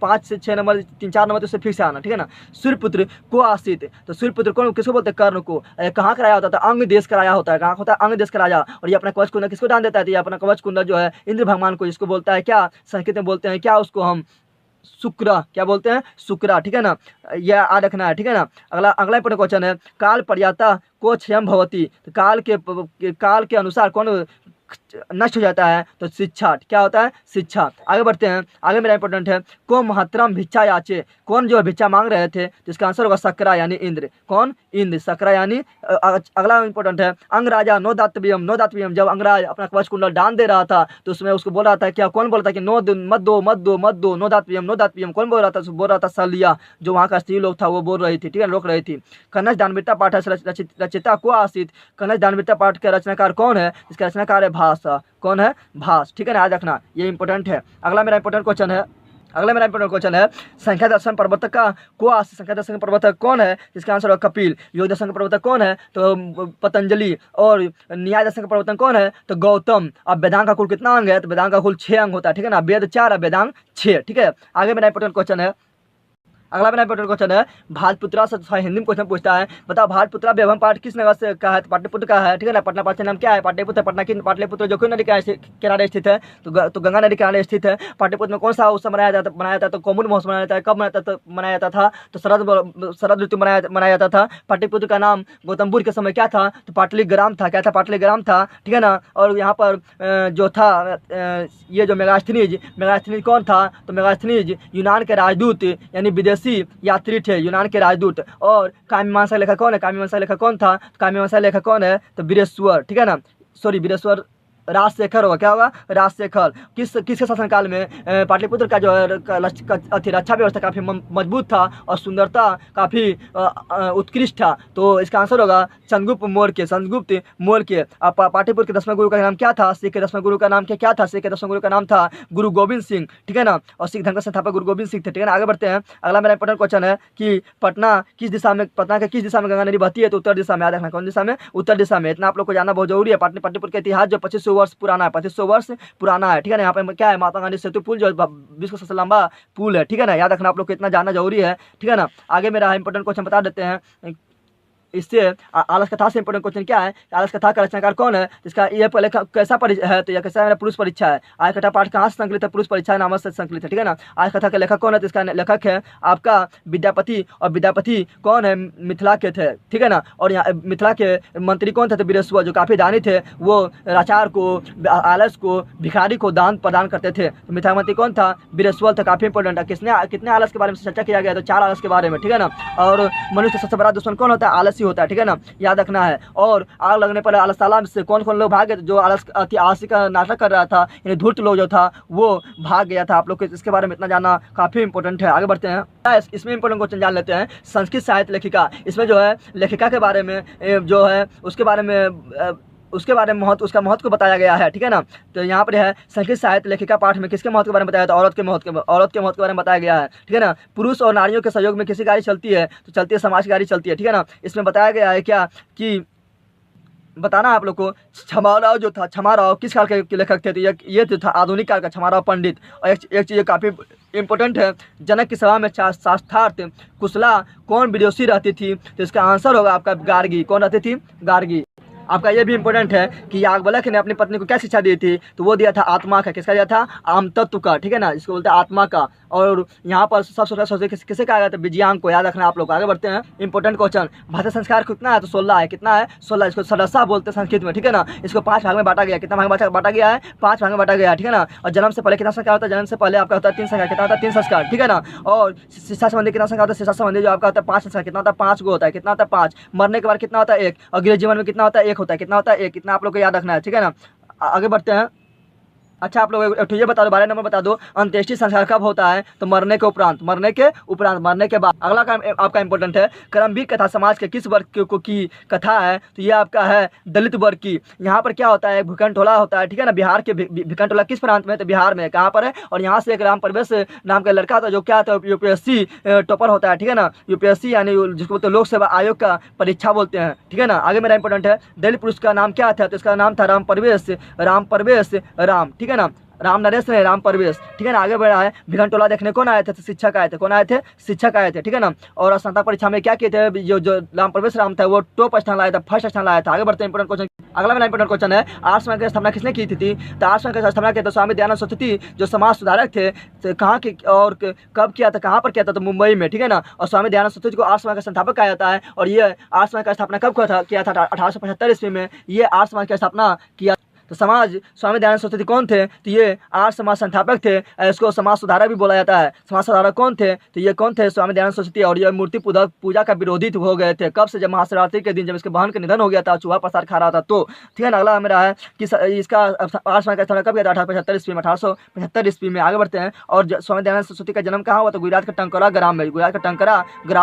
5 से 6 नंबर 3-4 नंबर तो उससे फिक्स आना, ठीक है ना। सूर्यपुत्र को आसित, तो सूर्यपुत्र कौन किसको बोलते हैं, कर्ण को। कहाँ कराया होता था, अंग देश कराया होता है। कहाँ होता है, अंग देश का राजा। और ये अपना कवच कुंडल किसको दान देता है, तो ये अपना कवच कुंडल जो है इंद्र भगवान को, जिसको बोलता है क्या, संस्कृत में बोलते हैं क्या उसको हम, शुक्र, क्या बोलते हैं, शुक्रा, ठीक है ना। यह याद रखना है, ठीक है ना। अगला इंपॉर्टेंट क्वेश्चन है काल पर्याता को क्षयम भवती, तो काल के अनुसार कौन नष्ट हो जाता है, तो शिक्षा, क्या होता है, शिक्षा। आगे बढ़ते हैं। आगे मेरा इंपॉर्टेंट है को महत्रम भिक्षा याचे, कौन जो भिक्षा मांग रहे थे, तो इसका आंसर होगा सकरा यानी इंद्र। कौन, इंद्र, सकरा यानी। अगला इंपॉर्टेंट है अंग राजा नो दातव्यम, जब अंगराज अपना कवच कुंडल दान दे रहा था तो उसमें उसको बोल रहा था क्या, कौन बोल रहा था कि मत दो नो दातव्यम, कौन बोल रहा था, बोल रहा था सलिया, जो वहाँ का स्त्री लोग था वो बोल रही थी, ठीक है, रोक रही थी। कन्नज दानवीरता पाठ रचिता को आसित, कन्नज दानवीरता पाठ का रचनाकार कौन है, इसका रचनाकार है भास। कौन है, भास, ठीक है ना, याद रखना, ये इंपॉर्टेंट है। अगला मेरा इंपॉर्टेंट क्वेश्चन है अगला मेरा इंपॉर्टेंट क्वेश्चन है, संख्या दर्शन प्रवर्तक का संख्या दर्शन प्रवर्तक कौन है? इसका आंसर होगा कपिल। योग दर्शन का प्रवर्तक कौन है? तो पतंजलि। और न्याय दर्शन का प्रवर्तक कौन है? तो गौतम। अब वेदांग का कुल कितना अंग है? तो वेदांग का कुल 6 अंग होता है, ठीक है ना। वेद 4 वेदांग 6, ठीक है। आगे मेरा इंपॉर्टेंट क्वेश्चन है, अगला मेरा इंपॉर्टेंट क्वेश्चन है, भाटपुत्रा से हिंदी में क्वेश्चन पूछता है, बताओ भाटपुत्रा व्यवहार पाठ किस नगर से का है? तो पाटलिपुत्र का है, ठीक है ना। पटना पाठ का नाम क्या है? पाटलिपुत्र। पटना की पाटलिपुत्र जो क्यों नदी के किनारे स्थित है? तो गंगा नदी के किनारे स्थित है। पाटलिपुत्र में कौन सा उत्सव मनाया जाता? तो कौमुदी महोत्सव मनाया जाता है। कब मनाया जाता था? तो शरद ऋतु मनाया जाता था। पाटलिपुत्र का नाम गौतम बुद्ध के समय क्या था? तो पाटलिग्राम था। क्या था? पाटलिग्राम था, ठीक है ना। और यहाँ पर जो था ये जो मेगास्थनीज कौन था? तो मेगास्थनीज यूनान के राजदूत यानी विदेशी यात्री थे, यूनान के राजदूत। और काव्यमीमांसा लेखक कौन है? काव्यमीमांसा लेखक कौन था? काव्यमीमांसा लेखक कौन है? तो वीरेश्वर, ठीक है ना। सॉरी वीरेश्वर, राजशेखर होगा। क्या होगा? राजशेखर। किसके शासनकाल में पाटलिपुत्र का जो है रक्षा व्यवस्था काफ़ी मजबूत था और सुंदरता काफ़ी उत्कृष्ट था। तो इसका आंसर होगा चंद्रगुप्त मौर्य के। पाटलिपुत्र के 10वें गुरु का नाम क्या था? सिख के 10वें गुरु का नाम क्या था? सिख के 10वें गुरु का नाम था गुरु गोविंद सिंह, ठीक है ना। और सिख धर्म के संस्थापक गुरु गोविंद सिंह थे, ठीक है ना। आगे बढ़ते हैं, अगला मेरा इंपॉर्टेंट क्वेश्चन है कि पटना के किस दिशा में गंगा नदी बहती है? तो उत्तर दिशा में। याद रखना कौन दिशा में? उत्तर दिशा में। इतना आप लोग को जानना बहुत जरूरी है। पाटलिपुत्र का इतिहास जो 2500 वर्ष पुराना है, 2500 वर्ष पुराना है, ठीक है ना। यहाँ पे क्या है? महात्मा गांधी सेतु पुल जो विश्व का सबसे लंबा पुल है, ठीक है ना। याद रखना आप लोग को इतना जानना जरूरी है, ठीक है ना। आगे मेरा इंपॉर्टेंट क्वेश्चन बता देते हैं। इससे आलस कथा से इंपॉर्टेंट क्वेश्चन क्या है? आलस कथा का रचनाकार कौन है? इसका ये पहले कैसा है? तो यह कैसा है? पुरुष परीक्षा है। आज कथा पाठ कहाँ से संकलित है? पुरुष परीक्षा नाम से संकलित है, ठीक है ना। आज कथा के लेखक कौन है? तो इसका लेखक है आपका विद्यापति। और विद्यापति कौन है? मिथिला के थे, ठीक है ना। और यहाँ मिथिला के मंत्री कौन थे? तो वीरेश्वर, जो काफ़ी दानी थे। वो लाचार को, आलस को, भिखारी को दान प्रदान करते थे। तो मिथिला मंत्री कौन था? वीरेश्वर था। काफ़ी इंपॉर्टेंट है। कितने आलस के बारे में चर्चा किया गया? तो 4 आलस के बारे में, ठीक है ना। और मनुष्य सबसे बड़ा दुश्मन कौन होता है? आलसी होता है, ठीक है ना। याद रखना है। और आग लगने पर आलसशाला से कौन कौन लोग भाग गए? जो आलसी का नाटक कर रहा था, यानी धूर्त लोग जो था वो भाग गया था। आप लोग को इसके बारे में इतना जानना काफी इंपॉर्टेंट है। आगे बढ़ते हैं, इसमें इंपॉर्टेंट क्वेश्चन जान लेते हैं। संस्कृत साहित्य लेखिका, इसमें जो है लेखिका के बारे में जो है उसके बारे में उसका महत्व को बताया गया है, ठीक है ना। तो यहाँ पर है संस्कृत साहित्य लेखिका पाठ में किसके महत्व के बारे में बताया? तो औरत के महत्व के बारे में बताया गया है, ठीक है ना। पुरुष और नारियों के सहयोग में किसी गाड़ी चलती है? तो चलती है समाज की गाड़ी चलती है, ठीक है ना। इसमें बताया गया है क्या कि बताना आप लोग को। छमाराव जो था, छमाराव किस काल के लेखक थे? तो ये जो था आधुनिक काल का छमाराव पंडित। और एक चीज़ काफ़ी इंपॉर्टेंट है, जनक की सभा में शास्त्रार्थ कुशला कौन विदुषी रहती थी? तो इसका आंसर होगा आपका गार्गी। कौन रहती थी? गार्गी। आपका ये भी इंपॉर्टेंट है कि याज्ञवल्क्य ने अपनी पत्नी को क्या शिक्षा दी थी? तो वो दिया था आत्मा का। किसका दिया था? आम तत्व का, ठीक है ना। इसको बोलते हैं आत्मा का। और यहाँ पर सबसे किसे कहा गया था? विजयांग को। याद रखना आप लोग। आगे बढ़ते हैं, इंपॉर्टेंट क्वेश्चन। भाषा संस्कार कितना है? तो 16 है। कितना है? 16। इसको सदस्या बोलते हैं संस्कृत में, ठीक है ना। इसको 5 भाग में बांटा गया। कितना भाग में बांटा गया है? 5 भाग में बांटा गया है, ठीक है ना। और जन्म से पहले कितना संस्कार होता है? जन्म से पहले आपका होता है 3 संस्कार। कितना होता है? 3 संस्कार, ठीक है ना। और शिक्षा संबंधी कितना संस्कार होता है? शिक्षा संबंधी जो आपका होता है 5 संस्कार। कितना होता है? 5 गो होता है। कितना होता है? 5। मरने के बाद कितना होता है? 1। और गृह जीवन में कितना होता है? 1 होता है। कितना होता है? 1। कितना आप लोग को याद रखना है, ठीक है ना। आगे बढ़ते हैं। अच्छा आप लोग ये बता दो, 12 नंबर बता दो, अंत्येष्टि संस्कार कब होता है? तो मरने के उपरांत, मरने के बाद। अगला काम आपका इंपॉर्टेंट है, क्रमवीर कथा समाज के किस वर्ग की कथा है? तो ये आपका है दलित वर्ग की। यहाँ पर क्या होता है? भूखंडोला होता है, ठीक है ना। बिहार के भूखंडोला किस प्रांत में? तो बिहार में। कहाँ पर है? और यहाँ से एक राम प्रवेश नाम का लड़का था जो क्या था? यूपीएससी टॉपर होता है, ठीक है ना। यूपीएससी यानी जिसको बोलते हैं लोक सेवा आयोग का परीक्षा बोलते हैं, ठीक है ना। आगे मेरा इंपॉर्टेंट है, दलित पुरुष का नाम क्या था? तो इसका नाम था राम, ठीक है ना। राम नरेश ने राम परवेश, ठीक है ना। आगे बढ़ा है, भिखंडोला देखने कौन आए थे? तो शिक्षक आए थे। कौन आए थे? शिक्षक आए थे, ठीक है ना। और स्नातक परीक्षा में क्या किए थे? जो राम परवेश राम था वो टॉप स्थान लाया था, फर्स्ट स्थान लाया था। आगे बढ़ते हैं, इंपॉर्टेंट क्वेश्चन। अगला मेरा इंपॉर्टेंट क्वेश्चन है, आर्य समाज की स्थापना किसने की थी? तो आर्य समाज की स्थापना किया था स्वामी दयानंद सरस्वती, जो समाज सुधारक थे। तो कहाँ के और कब किया था? कहाँ पर किया था? तो मुंबई में, ठीक है ना। और स्वामी दयानंद सरस्वती को आर्य समाज का संस्थापक कहा जाता है। और ये आर्य समाज का स्थापना कब किया था? 1875 ईस्वी में ये आर्य समाज की स्थापना किया। तो स्वामी दयानंद सरस्वती कौन थे? तो ये आर्य समाज संस्थापक थे। इसको समाज सुधारक भी बोला जाता है। समाज सुधारक कौन थे? तो ये कौन थे? स्वामी दयानंद सरस्वती। और ये मूर्ति पूजा का विरोधी हो गए थे। कब से? जब महाशिवरात्रि के दिन, जब इसके बहन का निधन हो गया था, चूहा प्रसाद खा रहा था तो, ठीक है ना। अगला मेरा है कि इसका आर्य समाज का स्थापना कब किया था? 1875 ईस्वी में, 1875 ईस्वी में। आगे बढ़ते हैं, और स्वामी दयानंद सरस्वती का जन्म कहाँ हुआ? तो गुजरात के टंकरा ग्राम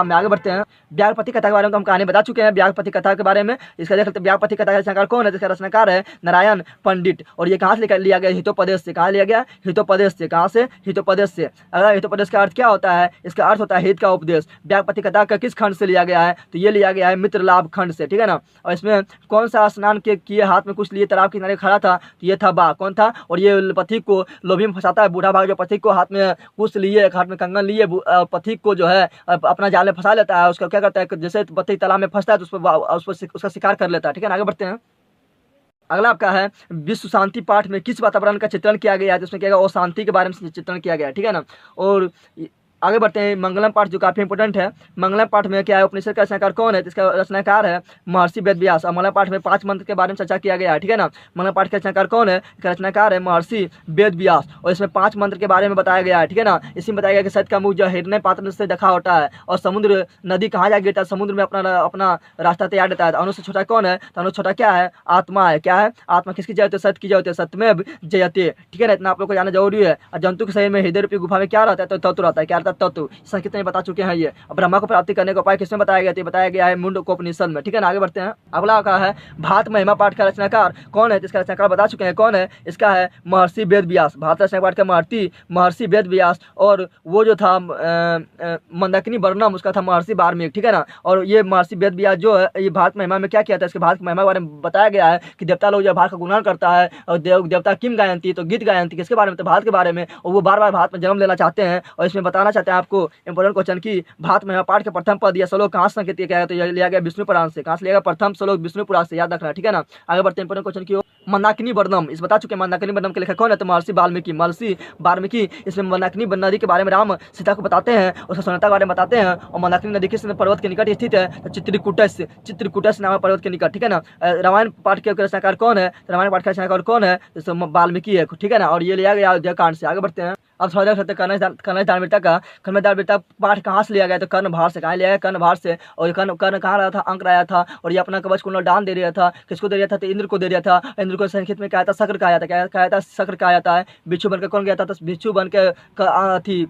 में। आगे बढ़ते हैं, व्यासपति कथा के बारे में तो हम कहानी बता चुके हैं। व्यासपति कथा के बारे में इसका देख सकते हैं। व्यासपति कथा का रचनाकार कौन है? इसका रचनाकार है नारायण पंडित। और ये कहाँ से लिया गया? हितोपदेश से। कहाँ लिया गया? हितोपदेश से। कहाँ से? हितोपदेश से। अगर हितोपदेश का अर्थ क्या होता है? इसका अर्थ होता है हित का उपदेश। व्यापति कथा का किस खंड से लिया गया है? तो ये लिया गया है मित्र लाभ खंड से, ठीक है ना। और इसमें कौन सा स्नान के किए हाथ में कुछ लिए तालाब किनारे खड़ा था? तो ये था बाघ। कौन था? और ये पथिक को लोभी में फंसाता है। बूढ़ा बाघ जो पथिक को हाथ में कुछ लिए, हाथ में कंगन लिए, पथिक को जो है अपना जाल में फंसा लेता है। उसका क्या करता है, जैसे पथिक तालाब में फंसता है तो उस पर उसका शिकार कर लेता है, ठीक है ना। आगे बढ़ते हैं। अगला आपका है विश्व शांति पाठ में किस वातावरण का चित्रण किया गया है? तो उसमें क्या है, शांति के बारे में चित्रण किया गया है, ठीक है ना। और आगे बढ़ते हैं। मंगलम पाठ जो काफी इंपोर्टेंट है। मंगलम पाठ में क्या है, उपनिषद का रचनाकार कौन है? इसका रचनाकार है महर्षि वेद व्यास। और मंगलम पाठ में 5 मंत्र के बारे में चर्चा किया गया है, ठीक है ना। मंगलम पाठ का रचनाकार कौन है? इसका रचनाकार है महर्षि वेद व्यास। और इसमें 5 मंत्र के बारे में बताया गया है, ठीक है ना। इसी में बताया गया कि सत्य का मुख जो हिरण्य पात्र से देखा होता है और समुद्र नदी कहाँ जा गिरता है? समुद्र में अपना रास्ता तैयार देता है। अनु से छोटा कौन है? तो अनु छोटा क्या है? आत्मा है। क्या है? आत्मा। किसकी जय होती है? सत्य की जय होती है। सत्यमेव जयते, ठीक है ना। इतना आप लोग को जानना जरूरी है। और जंतु के शरीर में हृदय रूपी गुफा में क्या रहता है? तो तत्व रहता है। क्या रहता है? तत्व। संस्कृत में बता चुके हैं ये। अब ब्रह्मा को प्राप्ति करने का उपाय किसमें बताया गया? बताया गया है मुंडकोपनिषद में, ठीक है ना। आगे बढ़ते हैं। अगला का है भारत महिमा पाठ का रचनाकार कौन है? इसका रचनाकार बता चुके हैं कौन है। इसका है महर्षि वेद व्यास। भारत रचना पाठ का महर्षि वेद व्यास। और वो जो था मंदाकिनी वर्णम, उसका था महर्षि वाल्मीकि, ठीक है ना। और ये महर्षि वेद व्यास जो है, ये भारत महिमा में क्या किया था? इसके भारत की महिमा के बारे में बताया गया है कि देवता लोग जब भारत का गुणगान करता है और देवता किम गायंती, तो गीत गायंती किसके बारे में? तो भारत के बारे में। और वो बार बार भारत में जन्म लेना चाहते हैं। और इसमें बताना चाहते हैं आपको इंपोर्टेंट क्वेश्चन की भारत महिमा पाठ के प्रथम पद या श्लोक कहाँ से संकेत किया गया? तो यह लिया गया विष्णु पुराण से। कहाँ से लिया गया? प्रथम श्लोक विष्णु पुराण से, याद रखना, ठीक है ना। आगे बढ़ते हैं इंपोर्टेंट क्वेश्चन की। मंदाकिनी वर्णम, इस बता चुके हैं मंदाकिनी वर्णम के लेखक कौन है? तो महर्षि वाल्मीकि। इसमें मंदाकिनी नदी के बारे में राम सीता को बताते हैं, उसका सुंदरता के बारे में बताते हैं। और मंदाकिनी नदी किस पर्वत के निकट स्थित है? तो चित्रकूटस नामक पर्वत के निकट, ठीक है ना। रामायण पाठ के रचनाकार कौन है? रामायण पाठ का रचनाकार कौन है? तो वाल्मीकि है, ठीक है ना। और ये लिया गया अयोध्या कांड से। आगे बढ़ते हैं। अब थोड़ा देख सकते हैं कनज दानवीरता पाठ कहाँ से लिया गया? तो कर्णभार से। कहाँ लिया गया? कर्णभार से। और कर्ण कहाँ रहा था? अंक रहा था। और ये अपना कवच कुंडल दान दे रहा था। किसको दे रहा था? तो इंद्र को दे रहा था। इंद्र को संस्कृत में क्या था? शक्र कहा जाता है। क्या कहा जाता है? शक्र कहा जाता है। बिच्छू बनकर कौन गया था? तो बिच्छू बनकर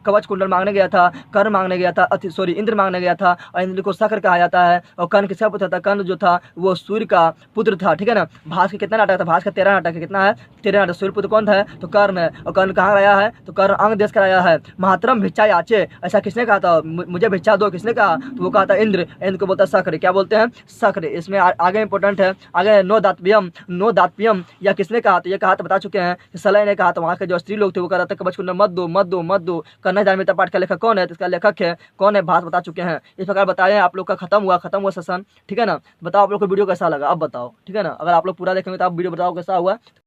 कवच कुंडल मांगने गया था, कर्ण मांगने गया था, इंद्र मांगने गया था। और इंद्र को शक्र कहा जाता है। और कर्ण किसका पुत्र था? कर्ण जो था वो सूर्य का पुत्र था, ठीक है ना। भास के कितना नाटक था? भास का 13 नाटक है। कितना है? 13 नाटक। सूर्य पुत्र कौन था? तो कर्ण है। और कर्ण कहाँ आया है? तो कर्ण अंग देश का आया है। महात्रम भिक्षा याचे, ऐसा किसने कहा था? मुझे भिक्षा दो, किसने कहा? तो वो कहा था इंद्र। इंद्र को बोलता है शक्र। क्या बोलते हैं? शक्र। इसमें आगे इंपोर्टेंट है, आगे नो दातव्यम या किसने कहा? तो ये कहा तो बता चुके हैं, सलय ने कहा। तो वहाँ के जो स्त्री लोग थे वो कह रहा था कवच कुंडल मत दो। कन्या धार्मिकता पाठ का लेखक कौन है? तो इसका लेखक है कौन है? भास बता चुके हैं। इस प्रकार बताए आप लोग का खत्म हुआ सेशन, ठीक है ना। बताओ आप लोग को वीडियो कैसा लगा, अब बताओ, ठीक है ना। अगर आप लोग पूरा देखेंगे तो आप वीडियो बताओ कैसा हुआ।